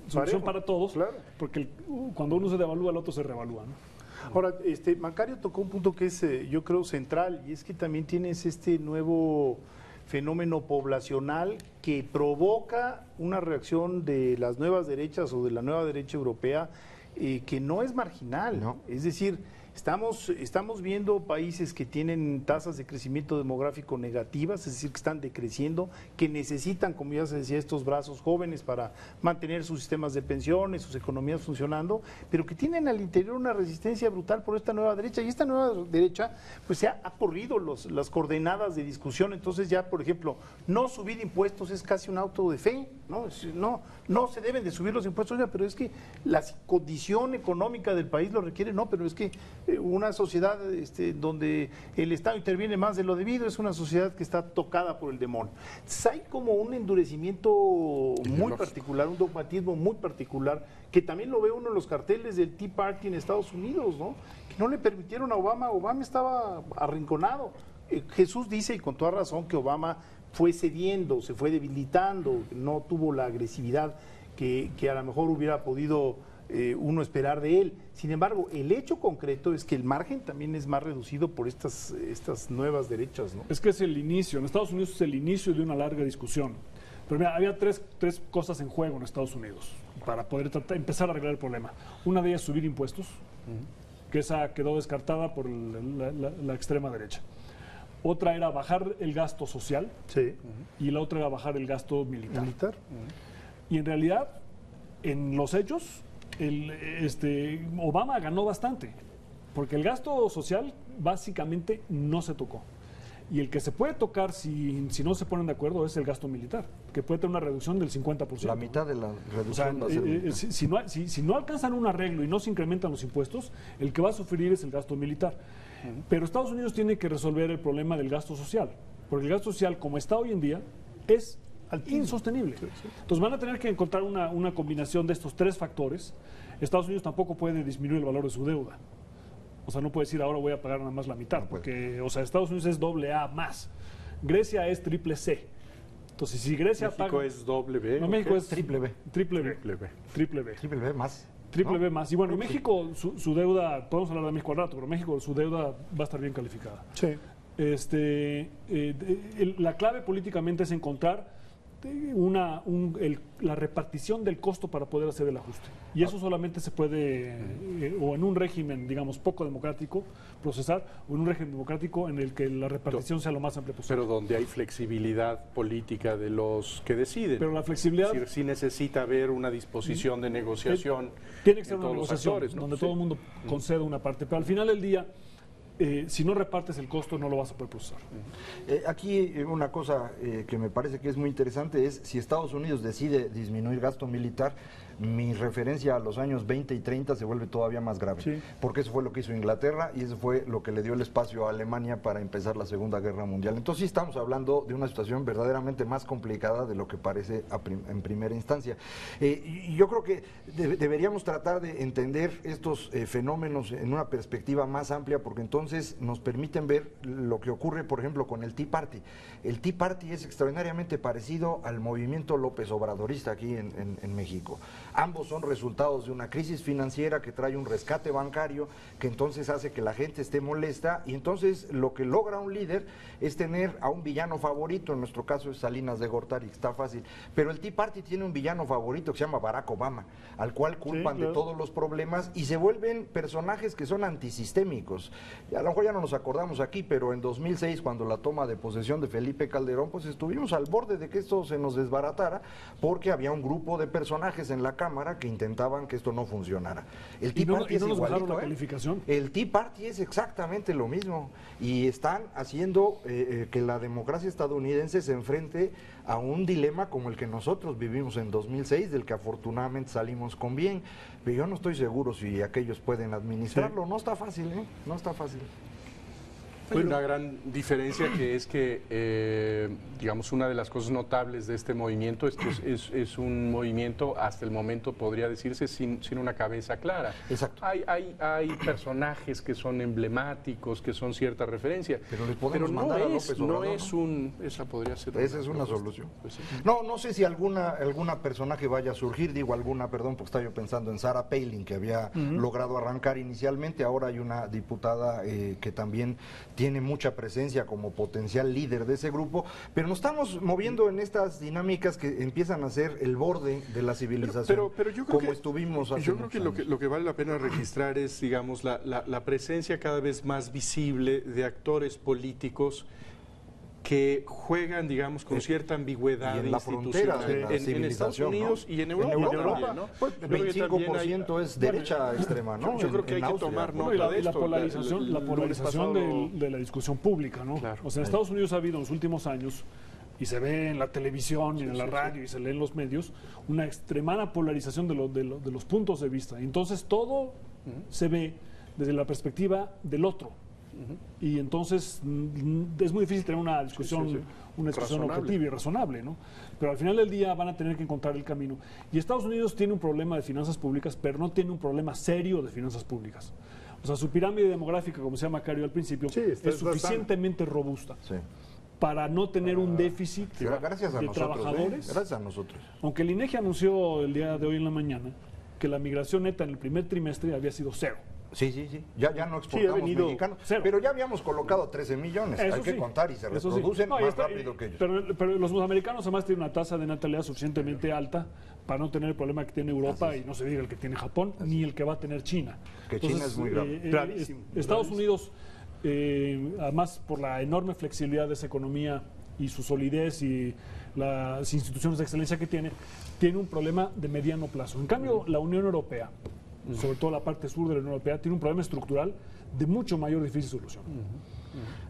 solución para todos, porque cuando uno se devalúa, el otro se revalúa, ¿no? Ahora, Macario tocó un punto que es, yo creo, central, y es que también tienes este nuevo fenómeno poblacional que provoca una reacción de las nuevas derechas o de la nueva derecha europea, que no es marginal, ¿no? Es decir, estamos viendo países que tienen tasas de crecimiento demográfico negativas, es decir, que están decreciendo, que necesitan, como ya se decía, estos brazos jóvenes para mantener sus sistemas de pensiones, sus economías funcionando, pero que tienen al interior una resistencia brutal por esta nueva derecha, y esta nueva derecha pues ya ha corrido las coordenadas de discusión. Entonces ya, por ejemplo, no subir impuestos es casi un auto de fe, no se deben de subir los impuestos, pero es que la condición económica del país lo requiere, pero es que una sociedad donde el Estado interviene más de lo debido es una sociedad que está tocada por el demonio. Entonces, hay como un endurecimiento muy particular, un dogmatismo muy particular, que también lo ve uno en los carteles del Tea Party en Estados Unidos, ¿no? Que no le permitieron a Obama estaba arrinconado. Jesús dice, y con toda razón, que Obama fue cediendo, se fue debilitando, no tuvo la agresividad que a lo mejor hubiera podido uno esperar de él. Sin embargo, el hecho concreto es que el margen también es más reducido por estas nuevas derechas, ¿no? Es que es el inicio, en Estados Unidos es el inicio de una larga discusión. Pero mira, había tres cosas en juego en Estados Unidos para poder empezar a arreglar el problema. Una de ellas es subir impuestos, que esa quedó descartada por la extrema derecha. Otra era bajar el gasto social, Sí. y la otra era bajar el gasto militar. Militar. Y en realidad, en los hechos, Obama ganó bastante, porque el gasto social básicamente no se tocó. Y el que se puede tocar si no se ponen de acuerdo es el gasto militar, que puede tener una reducción del 50%. La mitad de la O sea, reducción va a ser si no alcanzan un arreglo y no se incrementan los impuestos, el que va a sufrir es el gasto militar. Pero Estados Unidos tiene que resolver el problema del gasto social, porque el gasto social, como está hoy en día, es insostenible. Entonces van a tener que encontrar una combinación de estos tres factores. Estados Unidos tampoco puede disminuir el valor de su deuda. O sea, no puede decir ahora voy a pagar nada más la mitad, porque, o sea, Estados Unidos es AA más. Grecia es CCC. Entonces, si Grecia México paga... es doble B. No, ¿o México qué? es triple B. Triple B. Triple B. Triple B. Triple B más. Triple ¿no? B más. Y bueno, México, su deuda, podemos hablar de México al rato, pero México, su deuda va a estar bien calificada. Sí. La clave políticamente es encontrar la repartición del costo para poder hacer el ajuste. Y eso solamente se puede, o en un régimen, digamos, poco democrático, procesar, o en un régimen democrático en el que la repartición sea lo más amplia posible. Pero donde hay flexibilidad política de los que deciden. Pero la flexibilidad... Es decir, sí necesita haber una disposición de negociación. Tiene que ser en una todos los negociación actores, ¿no? donde Sí. todo el mundo conceda una parte. Pero al final del día, si no repartes el costo, no lo vas a poder procesar. Aquí una cosa que me parece que es muy interesante es si Estados Unidos decide disminuir gasto militar, mi referencia a los años 20 y 30 se vuelve todavía más grave, Sí. porque eso fue lo que hizo Inglaterra y eso fue lo que le dio el espacio a Alemania para empezar la Segunda Guerra Mundial. Entonces sí estamos hablando de una situación verdaderamente más complicada de lo que parece en primera instancia. Y yo creo que deberíamos tratar de entender estos fenómenos en una perspectiva más amplia, porque entonces nos permiten ver lo que ocurre, por ejemplo, con el Tea Party. El Tea Party es extraordinariamente parecido al movimiento López Obradorista aquí en México. Ambos son resultados de una crisis financiera que trae un rescate bancario, que entonces hace que la gente esté molesta, y entonces lo que logra un líder es tener a un villano favorito, en nuestro caso es Salinas de Gortari, está fácil, pero el Tea Party tiene un villano favorito que se llama Barack Obama, al cual culpan de todos los problemas y se vuelven personajes que son antisistémicos. Y a lo mejor ya no nos acordamos aquí, pero en 2006, cuando la toma de posesión de Felipe Calderón, pues estuvimos al borde de que esto se nos desbaratara, porque había un grupo de personajes en la Cámara que intentaban que esto no funcionara. El Tea Party es nos bajaron igualito, la calificación. El Tea Party es exactamente lo mismo y están haciendo que la democracia estadounidense se enfrente a un dilema como el que nosotros vivimos en 2006, del que afortunadamente salimos con bien, pero yo no estoy seguro si aquellos pueden administrarlo. Sí. No está fácil, ¿eh? No está fácil. Hay una gran diferencia que es que, digamos, una de las cosas notables de este movimiento es que es un movimiento, hasta el momento podría decirse, sin una cabeza clara. Exacto. Hay personajes que son emblemáticos, que son cierta referencia. Pero les podemos mandar a López Obrador, no es un... Esa podría ser... Esa es una solución. Pues sí. No sé si alguna personaje vaya a surgir, perdón, porque estaba yo pensando en Sarah Palin, que había logrado arrancar inicialmente, ahora hay una diputada que también tiene mucha presencia como potencial líder de ese grupo, pero nos estamos moviendo en estas dinámicas que empiezan a ser el borde de la civilización, pero yo creo como que, estuvimos hace yo creo que muchos años. lo que vale la pena registrar es, digamos, la presencia cada vez más visible de actores políticos que juegan, digamos, con cierta ambigüedad y en la frontera de la en civilización, Estados Unidos, ¿no? Y en Europa, también, ¿no? Pues, 25% es derecha extrema, ¿no? Yo creo que hay que Austria, tomar ¿no? nota de Y la esto. polarización, la El polarización lunes pasado- de la discusión pública, ¿no? Claro. O sea, en Estados Unidos ha habido en los últimos años, y se ve en la televisión y en la radio y se lee en los medios, una extremada polarización de los puntos de vista. Entonces todo se ve desde la perspectiva del otro. Y entonces es muy difícil tener una discusión, una discusión Razonable. objetiva y razonable, ¿no? Pero al final del día van a tener que encontrar el camino. Y Estados Unidos tiene un problema de finanzas públicas, pero no tiene un problema serio de finanzas públicas. O sea, su pirámide demográfica, como se llama Cario al principio, es suficientemente robusta Sí. para no tener un déficit Gracias a de nosotros, trabajadores. Gracias a nosotros. Aunque el INEGI anunció el día de hoy en la mañana que la migración neta en el primer trimestre había sido cero. Sí. Ya no exportamos mexicanos. Cero. Pero ya habíamos colocado 13 millones. Eso Hay que sí, contar y se eso sí. reproducen No, y más está- rápido que ellos. Pero los americanos además tienen una tasa de natalidad suficientemente alta para no tener el problema que tiene Europa y no se diga el que tiene Japón, ni el que va a tener China. Que China es muy grave. Gravísimo, Estados Unidos, además por la enorme flexibilidad de esa economía y su solidez y las instituciones de excelencia que tiene un problema de mediano plazo. En cambio, la Unión Europea, sobre todo la parte sur de la Unión Europea, tiene un problema estructural de mucho mayor difícil solución.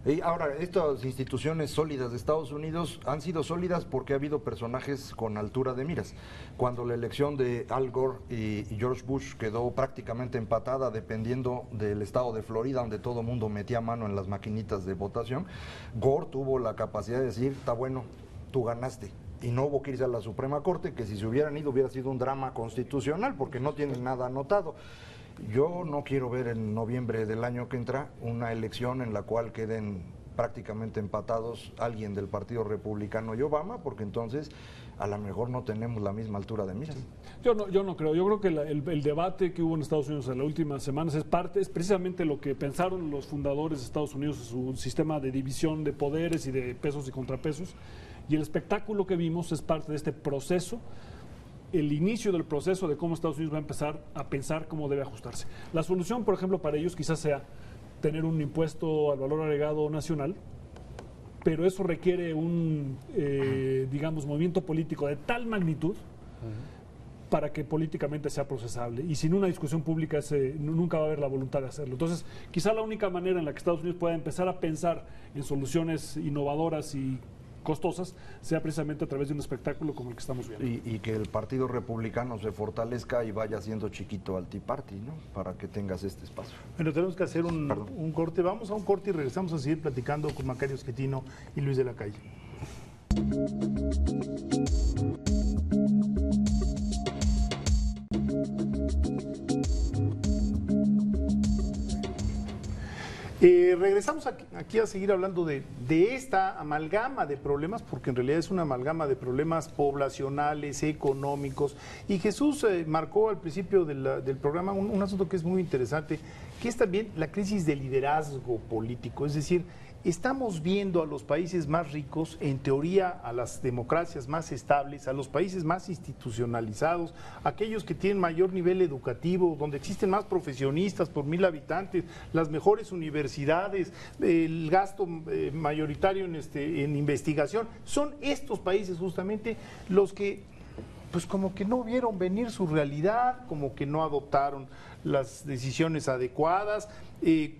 Y ahora, estas instituciones sólidas de Estados Unidos han sido sólidas porque ha habido personajes con altura de miras. Cuando la elección de Al Gore y George Bush quedó prácticamente empatada dependiendo del estado de Florida, donde todo el mundo metía mano en las maquinitas de votación, Gore tuvo la capacidad de decir, está bueno, tú ganaste. Y no hubo que irse a la Suprema Corte, que si se hubieran ido hubiera sido un drama constitucional, porque no tienen nada anotado. Yo no quiero ver en noviembre del año que entra una elección en la cual queden prácticamente empatados alguien del Partido Republicano y Obama, porque entonces a lo mejor no tenemos la misma altura de miras. Yo no creo. Yo creo que el debate que hubo en Estados Unidos en las últimas semanas es precisamente lo que pensaron los fundadores de Estados Unidos, su sistema de división de poderes y de pesos y contrapesos. Y el espectáculo que vimos es parte de este proceso, el inicio del proceso de cómo Estados Unidos va a empezar a pensar cómo debe ajustarse. La solución, por ejemplo, para ellos quizás sea tener un impuesto al valor agregado nacional, pero eso requiere un, digamos, movimiento político de tal magnitud para que políticamente sea procesable. Y sin una discusión pública nunca va a haber la voluntad de hacerlo. Entonces, quizá la única manera en la que Estados Unidos pueda empezar a pensar en soluciones innovadoras y costosas sea precisamente a través de un espectáculo como el que estamos viendo. Y que el Partido Republicano se fortalezca y vaya siendo chiquito al Tea Party, ¿no? Para que tengas este espacio. Bueno, tenemos que hacer un corte. Vamos a un corte y regresamos a seguir platicando con Macario Schettino y Luis de la Calle. Regresamos aquí a seguir hablando de esta amalgama de problemas, porque en realidad es una amalgama de problemas poblacionales, económicos. Y Jesús marcó al principio del programa un asunto que es muy interesante, que es también la crisis de liderazgo político. Es decir, estamos viendo a los países más ricos, en teoría a las democracias más estables, a los países más institucionalizados, aquellos que tienen mayor nivel educativo, donde existen más profesionistas por 1000 habitantes, las mejores universidades, el gasto mayoritario en investigación. Son estos países justamente los que pues como que no vieron venir su realidad, como que no adoptaron las decisiones adecuadas.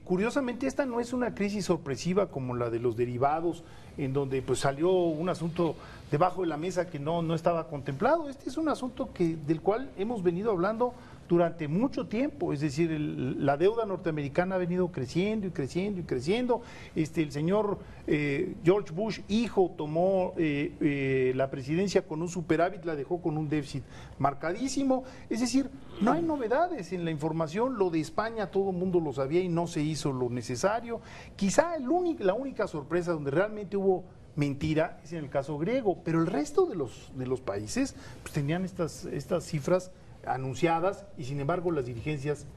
Curiosamente, esta no es una crisis sorpresiva como la de los derivados, en donde pues salió un asunto debajo de la mesa que no estaba contemplado. Este es un asunto del cual hemos venido hablando durante mucho tiempo, es decir, la deuda norteamericana ha venido creciendo y creciendo y creciendo. El señor George Bush, hijo, tomó la presidencia con un superávit, la dejó con un déficit marcadísimo. Es decir, no hay novedades en la información. Lo de España todo el mundo lo sabía y no se hizo lo necesario. Quizá la única sorpresa donde realmente hubo mentira es en el caso griego, pero el resto de los países pues, tenían estas cifras anunciadas y sin embargo las dirigencias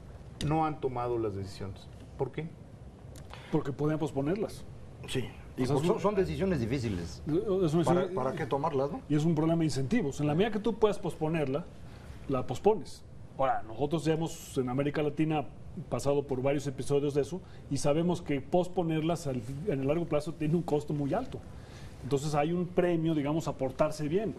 no han tomado las decisiones. ¿Por qué? Porque podían posponerlas. Sí, y O sea, pues son decisiones difíciles. ¿Para qué tomarlas, no? Y es un problema de incentivos. En la medida que tú puedas posponerla, la pospones. Ahora, nosotros ya hemos en América Latina pasado por varios episodios de eso y sabemos que posponerlas en el largo plazo tiene un costo muy alto. Entonces hay un premio, digamos, a portarse bien,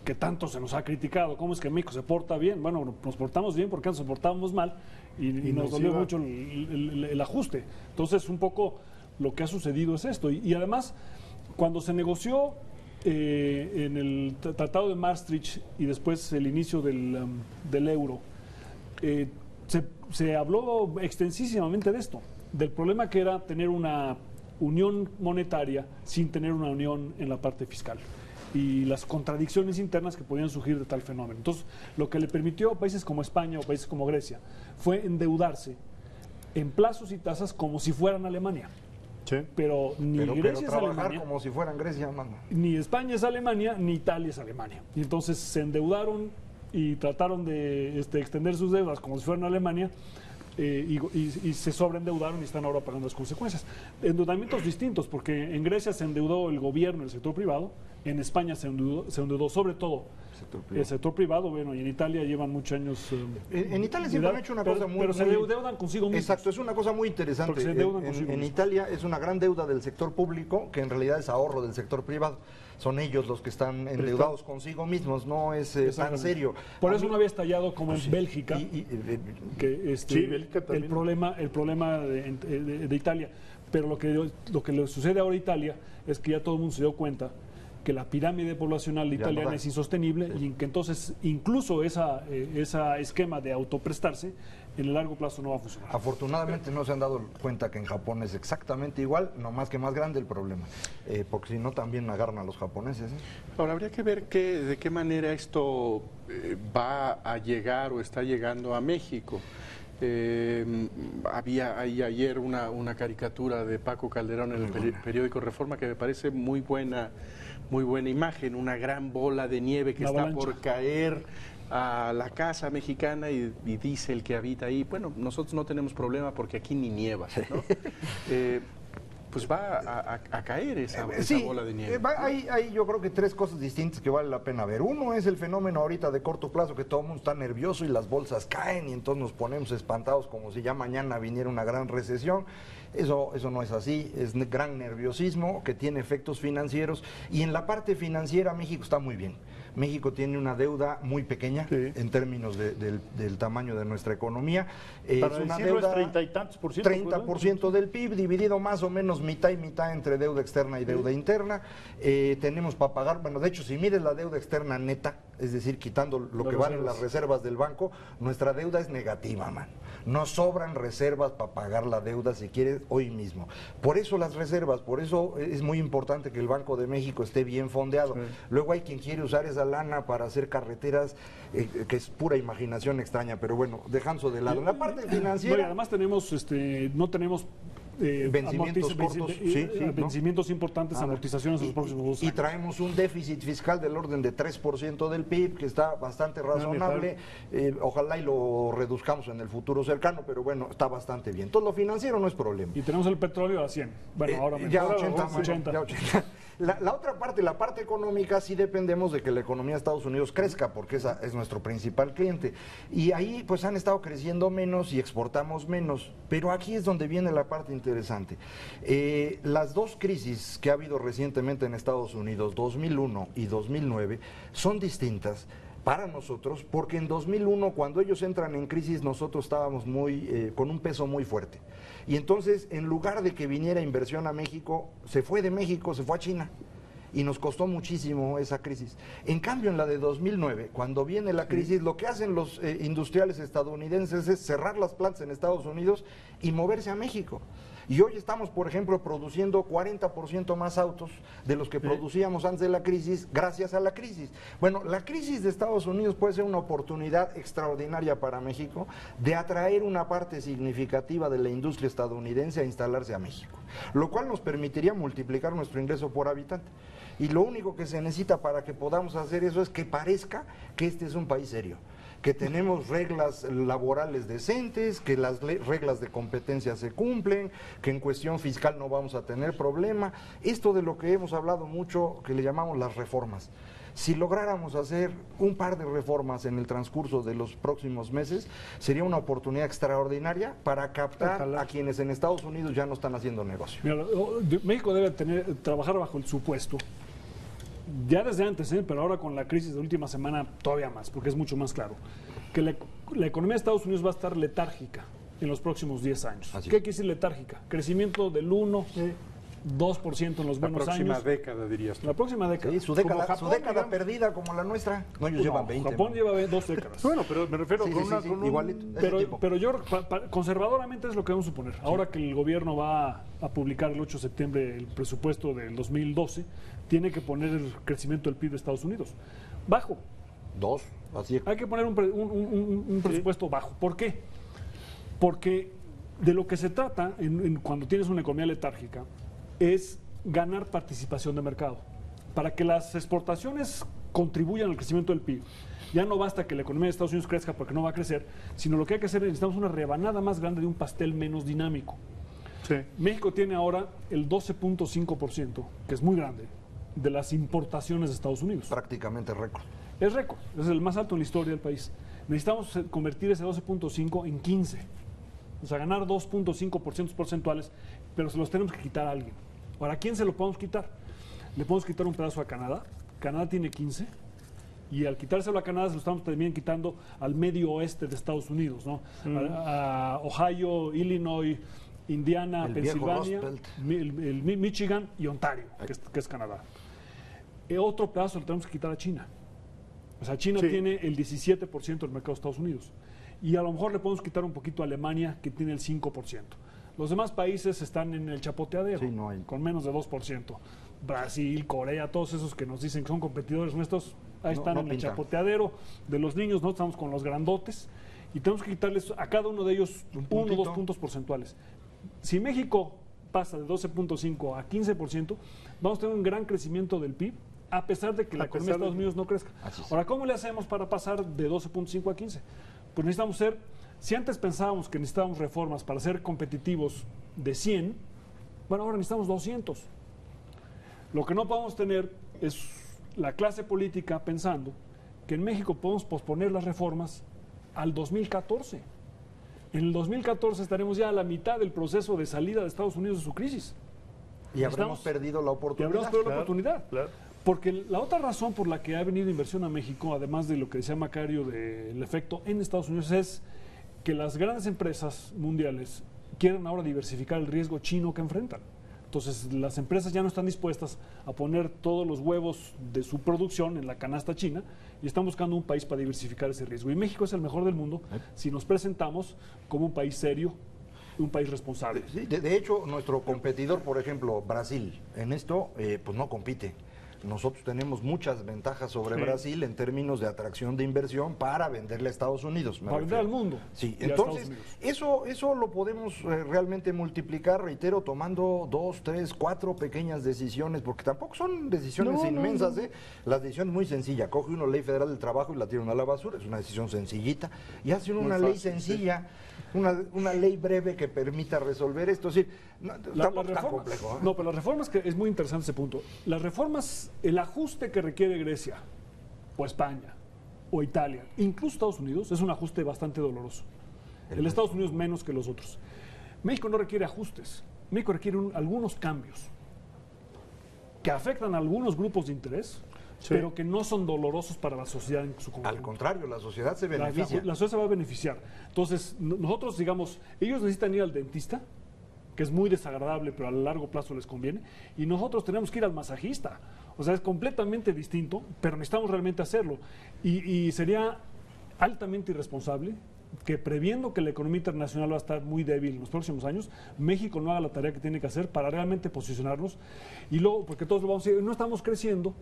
que tanto se nos ha criticado. ¿Cómo es que México se porta bien? Bueno, nos portamos bien porque antes nos portábamos mal y nos dolió mucho el ajuste. Entonces, un poco lo que ha sucedido es esto. Y además, cuando se negoció en el Tratado de Maastricht y después el inicio del euro, se habló extensísimamente de esto, del problema que era tener una unión monetaria sin tener una unión en la parte fiscal y las contradicciones internas que podían surgir de tal fenómeno. Entonces, lo que le permitió a países como España o países como Grecia fue endeudarse en plazos y tasas como si fueran Alemania. Sí. Pero Grecia es Alemania, como si fueran Grecia, mano. ni España es Alemania, ni Italia es Alemania. Y entonces se endeudaron y trataron de extender sus deudas como si fueran Alemania. Y se sobreendeudaron y están ahora pagando las consecuencias. Endeudamientos distintos, porque en Grecia se endeudó el gobierno, el sector privado, en España se endeudó sobre todo el sector privado, bueno, y en Italia llevan muchos años. En Italia siempre han hecho una cosa muy... Pero se endeudan consigo mismos. Exacto, es una cosa muy interesante. Porque se endeudan consigo En mismos. Italia es una gran deuda del sector público, que en realidad es ahorro del sector privado. Son ellos los que están endeudados consigo mismos, no es tan serio. Por eso no había estallado como en Bélgica, que Sí, Bélgica también. el problema de Italia. Pero lo que le sucede ahora a Italia es que ya todo el mundo se dio cuenta que la pirámide poblacional Ya italiana no da. es insostenible y que entonces incluso esa esquema de autoprestarse en el largo plazo no va a funcionar. Afortunadamente no se han dado cuenta que en Japón es exactamente igual, no más que más grande el problema, porque si no también agarran a los japoneses. Ahora habría que ver de qué manera esto va a llegar o está llegando a México. Había ahí ayer una caricatura de Paco Calderón en el periódico Reforma que me parece muy buena imagen, una gran bola de nieve que Una está avalancha. por caer a la casa mexicana y dice el que habita ahí, bueno, nosotros no tenemos problema porque aquí ni nieva, ¿no? Pues va a caer esa bola de nieve. Hay yo creo que tres cosas distintas que vale la pena ver. Uno es el fenómeno ahorita de corto plazo, que todo el mundo está nervioso y las bolsas caen y entonces nos ponemos espantados como si ya mañana viniera una gran recesión. Eso no es así, es gran nerviosismo que tiene efectos financieros, y en la parte financiera México está muy bien. México tiene una deuda muy pequeña en términos del tamaño de nuestra economía. Para es una decirlo, deuda es 30 y tantos por ciento. 30% del PIB, dividido más o menos mitad y mitad entre deuda externa y deuda interna. Tenemos para pagar, bueno, de hecho, si mides la deuda externa neta, es decir, quitando lo que valen las reservas del banco, nuestra deuda es negativa, man. Nos sobran reservas para pagar la deuda, si quieres, hoy mismo. Por eso las reservas, por eso es muy importante que el Banco de México esté bien fondeado. Luego hay quien quiere usar esa lana para hacer carreteras, que es pura imaginación extraña, pero bueno, dejando de lado. La parte No, y financiera... además tenemos, no tenemos Vencimientos cortos, vencimientos importantes, amortizaciones en los próximos 2 y años. traemos un déficit fiscal del orden de 3% del PIB, que está bastante razonable. Ojalá y lo reduzcamos en el futuro cercano, pero bueno, está bastante bien. Todo lo financiero no es problema. Y tenemos el petróleo a 100. Bueno, ahora menos. Ya Ahora 80, vamos a 80. ya 80. La otra parte, la parte económica, sí dependemos de que la economía de Estados Unidos crezca, porque esa es nuestro principal cliente. Y ahí pues han estado creciendo menos y exportamos menos. Pero aquí es donde viene la parte interesante. Las dos crisis que ha habido recientemente en Estados Unidos, 2001 y 2009, son distintas para nosotros, porque en 2001, cuando ellos entran en crisis, nosotros estábamos con un peso muy fuerte. Y entonces, en lugar de que viniera inversión a México, se fue de México, se fue a China. Y nos costó muchísimo esa crisis. En cambio, en la de 2009, cuando viene la crisis, lo que hacen los industriales estadounidenses es cerrar las plantas en Estados Unidos y moverse a México. Y hoy estamos, por ejemplo, produciendo 40% más autos de los que producíamos antes de la crisis, gracias a la crisis. Bueno, la crisis de Estados Unidos puede ser una oportunidad extraordinaria para México de atraer una parte significativa de la industria estadounidense a instalarse a México, lo cual nos permitiría multiplicar nuestro ingreso por habitante. Y lo único que se necesita para que podamos hacer eso es que parezca que este es un país serio, que tenemos reglas laborales decentes, que las reglas de competencia se cumplen, que en cuestión fiscal no vamos a tener problema. Esto de lo que hemos hablado mucho, que le llamamos las reformas. Si lográramos hacer un par de reformas en el transcurso de los próximos meses, sería una oportunidad extraordinaria para captar a quienes en Estados Unidos ya no están haciendo negocio. Mira, México debe trabajar bajo el supuesto, ya desde antes, pero ahora con la crisis de última semana todavía más, porque es mucho más claro, que la economía de Estados Unidos va a estar letárgica en los próximos 10 años. ¿Qué quiere decir letárgica? Crecimiento del 1, 2% en los buenos años. La próxima década, dirías tú. La próxima década. Sí, su década perdida como la nuestra. No, ellos llevan 20. Japón lleva 2 décadas. Bueno, pero me refiero igualito. Pero yo conservadoramente es lo que vamos a suponer. Ahora que el gobierno va a publicar el 8 de septiembre el presupuesto del 2012, tiene que poner el crecimiento del PIB de Estados Unidos bajo. 2, así es. Hay que poner un presupuesto bajo. ¿Por qué? Porque de lo que se trata cuando tienes una economía letárgica es ganar participación de mercado. Para que las exportaciones contribuyan al crecimiento del PIB. Ya no basta que la economía de Estados Unidos crezca porque no va a crecer, sino lo que hay que hacer es necesitamos una rebanada más grande de un pastel menos dinámico. Sí. México tiene ahora el 12.5%, que es muy grande, de las importaciones de Estados Unidos. Prácticamente récord. Es récord, es el más alto en la historia del país. Necesitamos convertir ese 12.5 en 15. O sea, ganar 2.5% porcentuales, pero se los tenemos que quitar a alguien. Ahora, ¿a quién se lo podemos quitar? Le podemos quitar un pedazo a Canadá. Canadá tiene 15. Y al quitárselo a Canadá se lo estamos también quitando al medio oeste de Estados Unidos, ¿no? A Ohio, Illinois, Indiana, El viejo Pensilvania, Rust el Michigan y Ontario, que es Canadá. Otro pedazo lo tenemos que quitar a China. O sea, China Sí. tiene el 17% del mercado de Estados Unidos. Y a lo mejor le podemos quitar un poquito a Alemania, que tiene el 5%. Los demás países están en el chapoteadero, Sí, no hay. con menos de 2%. Brasil, Corea, todos esos que nos dicen que son competidores nuestros, ahí No, están no en el pintan. chapoteadero de los niños, ¿no? Estamos con los grandotes y tenemos que quitarles a cada uno de ellos Un 1 o puntito. 2 puntos porcentuales. Si México pasa de 12.5 a 15%, vamos a tener un gran crecimiento del PIB, a pesar de que la A economía de pesar de- Estados Unidos no crezca. Así es. Ahora, ¿cómo le hacemos para pasar de 12.5 a 15? Pues necesitamos ser, si antes pensábamos que necesitábamos reformas para ser competitivos de 100, bueno, ahora necesitamos 200. Lo que no podemos tener es la clase política pensando que en México podemos posponer las reformas al 2014. En el 2014 estaremos ya a la mitad del proceso de salida de Estados Unidos de su crisis. Y habremos Estamos- perdido la Y oportunidad. habremos perdido la Claro, oportunidad. claro. Porque la otra razón por la que ha venido inversión a México, además de lo que decía Macario del efecto en Estados Unidos, es que las grandes empresas mundiales quieren ahora diversificar el riesgo chino que enfrentan. Entonces, las empresas ya no están dispuestas a poner todos los huevos de su producción en la canasta china y están buscando un país para diversificar ese riesgo. Y México es el mejor del mundo si nos presentamos como un país serio, un país responsable. Sí, de hecho, nuestro competidor, por ejemplo, Brasil, en esto, pues no compite. Nosotros tenemos muchas ventajas sobre Sí. Brasil en términos de atracción de inversión para venderle a Estados Unidos. me Para vender refiero. al mundo Sí, y a entonces Estados Unidos. eso lo podemos realmente multiplicar, reitero, tomando 2, 3, 4 pequeñas decisiones, porque tampoco son decisiones No, no, inmensas. no. La decisión es muy sencilla. Coge uno ley federal del trabajo y la tiran a la basura. Es una decisión sencillita. Y hace uno Muy una ley fácil, sí. sencilla. Una ley breve que permita resolver esto. Es decir, tampoco es tan complejo. ¿eh? No, pero las reformas, que es muy interesante ese punto. Las reformas, el ajuste que requiere Grecia, o España, o Italia, incluso Estados Unidos, es un ajuste bastante doloroso. El Estados Unidos menos que los otros. México no requiere ajustes. México requiere algunos cambios que afectan a algunos grupos de interés, Sí. pero que no son dolorosos para la sociedad en su conjunto. Al contrario, la sociedad se La beneficia. sociedad se va a beneficiar. Entonces, nosotros, digamos, ellos necesitan ir al dentista, que es muy desagradable, pero a largo plazo les conviene, y nosotros tenemos que ir al masajista. O sea, es completamente distinto, pero necesitamos realmente hacerlo. Y sería altamente irresponsable que, previendo que la economía internacional va a estar muy débil en los próximos años, México no haga la tarea que tiene que hacer para realmente posicionarnos. Y luego, porque todos lo vamos a decir, no estamos creciendo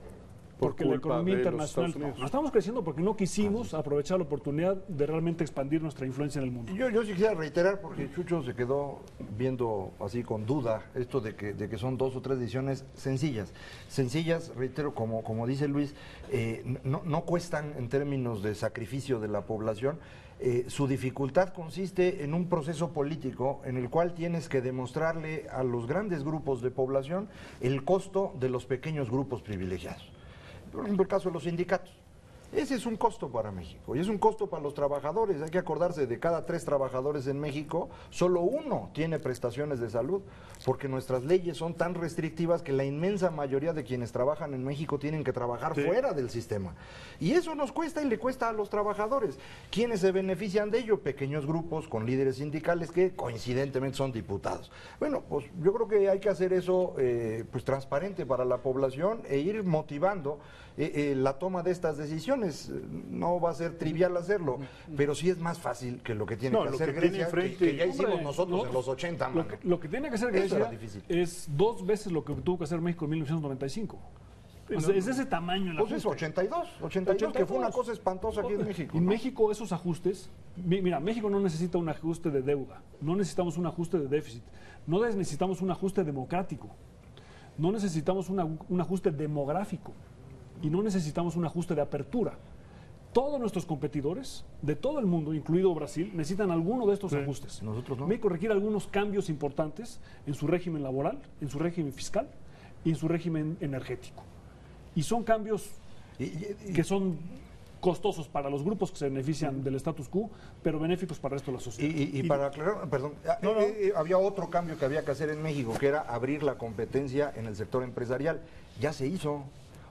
porque la culpa economía de los internacional Estados Unidos. no estamos creciendo porque no quisimos aprovechar la oportunidad de realmente expandir nuestra influencia en el mundo. Yo sí quisiera reiterar, porque Chucho se quedó viendo así con duda esto de que son 2 o 3 decisiones sencillas. Sencillas, reitero, como dice Luis, no cuestan en términos de sacrificio de la población. Su dificultad consiste en un proceso político en el cual tienes que demostrarle a los grandes grupos de población el costo de los pequeños grupos privilegiados. Por ejemplo, el caso de los sindicatos. Ese es un costo para México y es un costo para los trabajadores. Hay que acordarse, de cada 3 trabajadores en México, solo 1 tiene prestaciones de salud, porque nuestras leyes son tan restrictivas que la inmensa mayoría de quienes trabajan en México tienen que trabajar Sí. fuera del sistema. Y eso nos cuesta y le cuesta a los trabajadores. ¿Quiénes se benefician de ello? Pequeños grupos con líderes sindicales que coincidentemente son diputados. Bueno, pues yo creo que hay que hacer eso pues transparente para la población e ir motivando la toma de estas decisiones. No va a ser trivial hacerlo, pero sí es más fácil que lo que tiene No, que lo hacer que tiene Grecia, enfrente- que ya hicimos Hombre, nosotros en los 80. Lo mano. lo que tiene que hacer Eso era Grecia difícil. es 2 veces lo que tuvo que hacer México en 1995. O sea, es de ese tamaño el Pues es ajuste. 82, que fue una cosa espantosa aquí en México. En ¿no? México esos ajustes, mira, México no necesita un ajuste de deuda, no necesitamos un ajuste de déficit, no necesitamos un ajuste democrático, no necesitamos un ajuste demográfico. y no necesitamos un ajuste de apertura. Todos nuestros competidores de todo el mundo, incluido Brasil, necesitan alguno de estos ajustes. Nosotros no. México requiere algunos cambios importantes en su régimen laboral, en su régimen fiscal y en su régimen energético. Y son cambios que son costosos para los grupos que se benefician del status quo, pero benéficos para el resto de la sociedad. Y para aclarar, perdón, había otro cambio que había que hacer en México, que era abrir la competencia en el sector empresarial. Ya se hizo.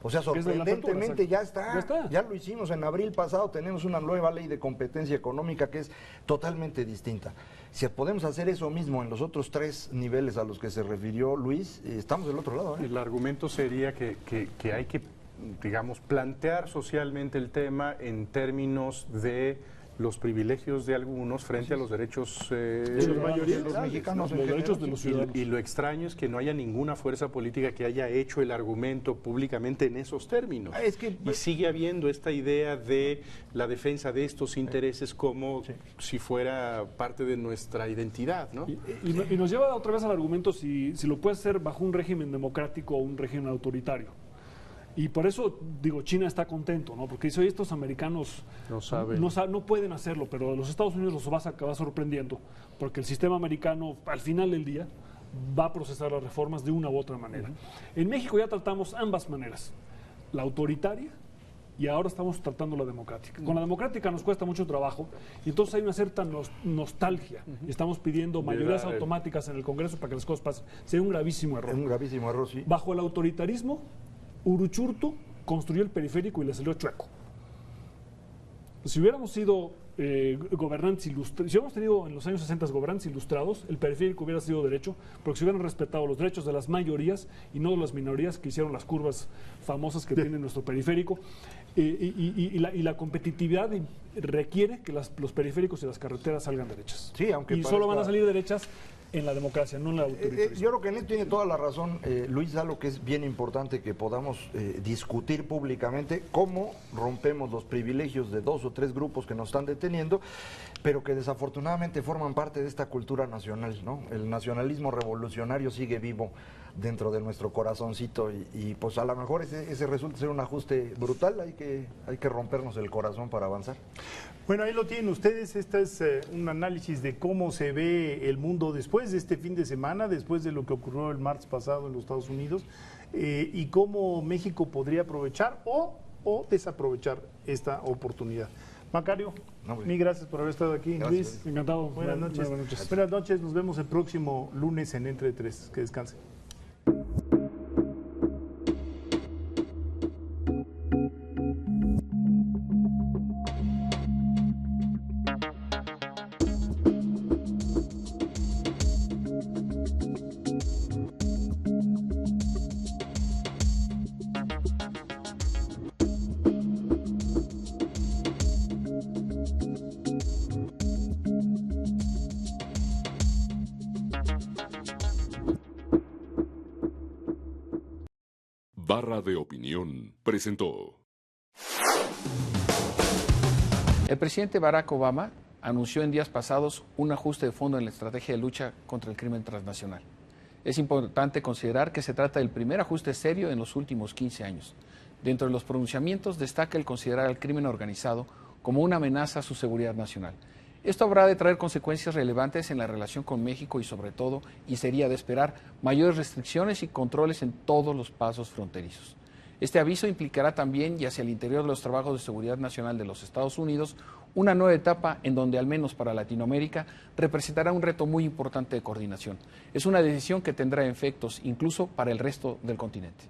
O sea, sorprendentemente ya está. Ya lo hicimos. En abril pasado tenemos una nueva ley de competencia económica que es totalmente distinta. Si podemos hacer eso mismo en los otros 3 niveles a los que se refirió Luis, estamos del otro lado. El argumento sería que hay que, digamos, plantear socialmente el tema en términos de los privilegios de algunos frente a los derechos de la mayoría de los mexicanos, los derechos de los ciudadanos. Y lo extraño es que no haya ninguna fuerza política que haya hecho el argumento públicamente en esos términos. Y sigue habiendo esta idea de la defensa de estos intereses como si fuera parte de nuestra identidad, ¿no? Y nos lleva otra vez al argumento si lo puede hacer bajo un régimen democrático o un régimen autoritario. Y por eso, digo, China está contento, ¿no? Porque dice, oye, estos americanos no pueden hacerlo, pero los Estados Unidos los va a acabar sorprendiendo, porque el sistema americano, al final del día, va a procesar las reformas de una u otra manera. En México ya tratamos ambas maneras, la autoritaria y ahora estamos tratando la democrática. Con la democrática nos cuesta mucho trabajo y entonces hay una cierta nostalgia y estamos pidiendo mayorías automáticas en el Congreso para que las cosas pasen. Sería un gravísimo error. Es un gravísimo error, sí. Bajo el autoritarismo, Uruchurtu construyó el periférico y le salió chueco. Si hubiéramos sido gobernantes ilustrados, si hubiéramos tenido en los años 60 gobernantes ilustrados, el periférico hubiera sido derecho, porque se hubieran respetado los derechos de las mayorías y no de las minorías que hicieron las curvas famosas que tiene nuestro periférico. Y la competitividad requiere que los periféricos y las carreteras salgan derechas. Sí, aunque y solo van a salir derechas en la democracia, no en la autoritarismo. Yo creo que en esto tiene toda la razón, Luis, algo que es bien importante que podamos discutir públicamente, cómo rompemos los privilegios de 2 o 3 grupos que nos están deteniendo, pero que desafortunadamente forman parte de esta cultura nacional, ¿no? El nacionalismo revolucionario sigue vivo dentro de nuestro corazoncito y pues a lo mejor ese resulta ser un ajuste brutal, hay que rompernos el corazón para avanzar. Bueno, ahí lo tienen ustedes, este es un análisis de cómo se ve el mundo después de este fin de semana, después de lo que ocurrió el martes pasado en los Estados Unidos, y cómo México podría aprovechar o desaprovechar esta oportunidad. Macario, mil gracias por haber estado aquí. Gracias, Luis, encantado. Buenas noches. Buenas noches, nos vemos el próximo lunes en Entre Tres. Que descansen. Barra de Opinión presentó. El presidente Barack Obama anunció en días pasados un ajuste de fondo en la estrategia de lucha contra el crimen transnacional. Es importante considerar que se trata del primer ajuste serio en los últimos 15 años. Dentro de los pronunciamientos destaca el considerar al crimen organizado como una amenaza a su seguridad nacional. Esto habrá de traer consecuencias relevantes en la relación con México y sobre todo, y sería de esperar, mayores restricciones y controles en todos los pasos fronterizos. Este aviso implicará también, y hacia el interior de los trabajos de seguridad nacional de los Estados Unidos, una nueva etapa en donde, al menos para Latinoamérica, representará un reto muy importante de coordinación. Es una decisión que tendrá efectos incluso para el resto del continente.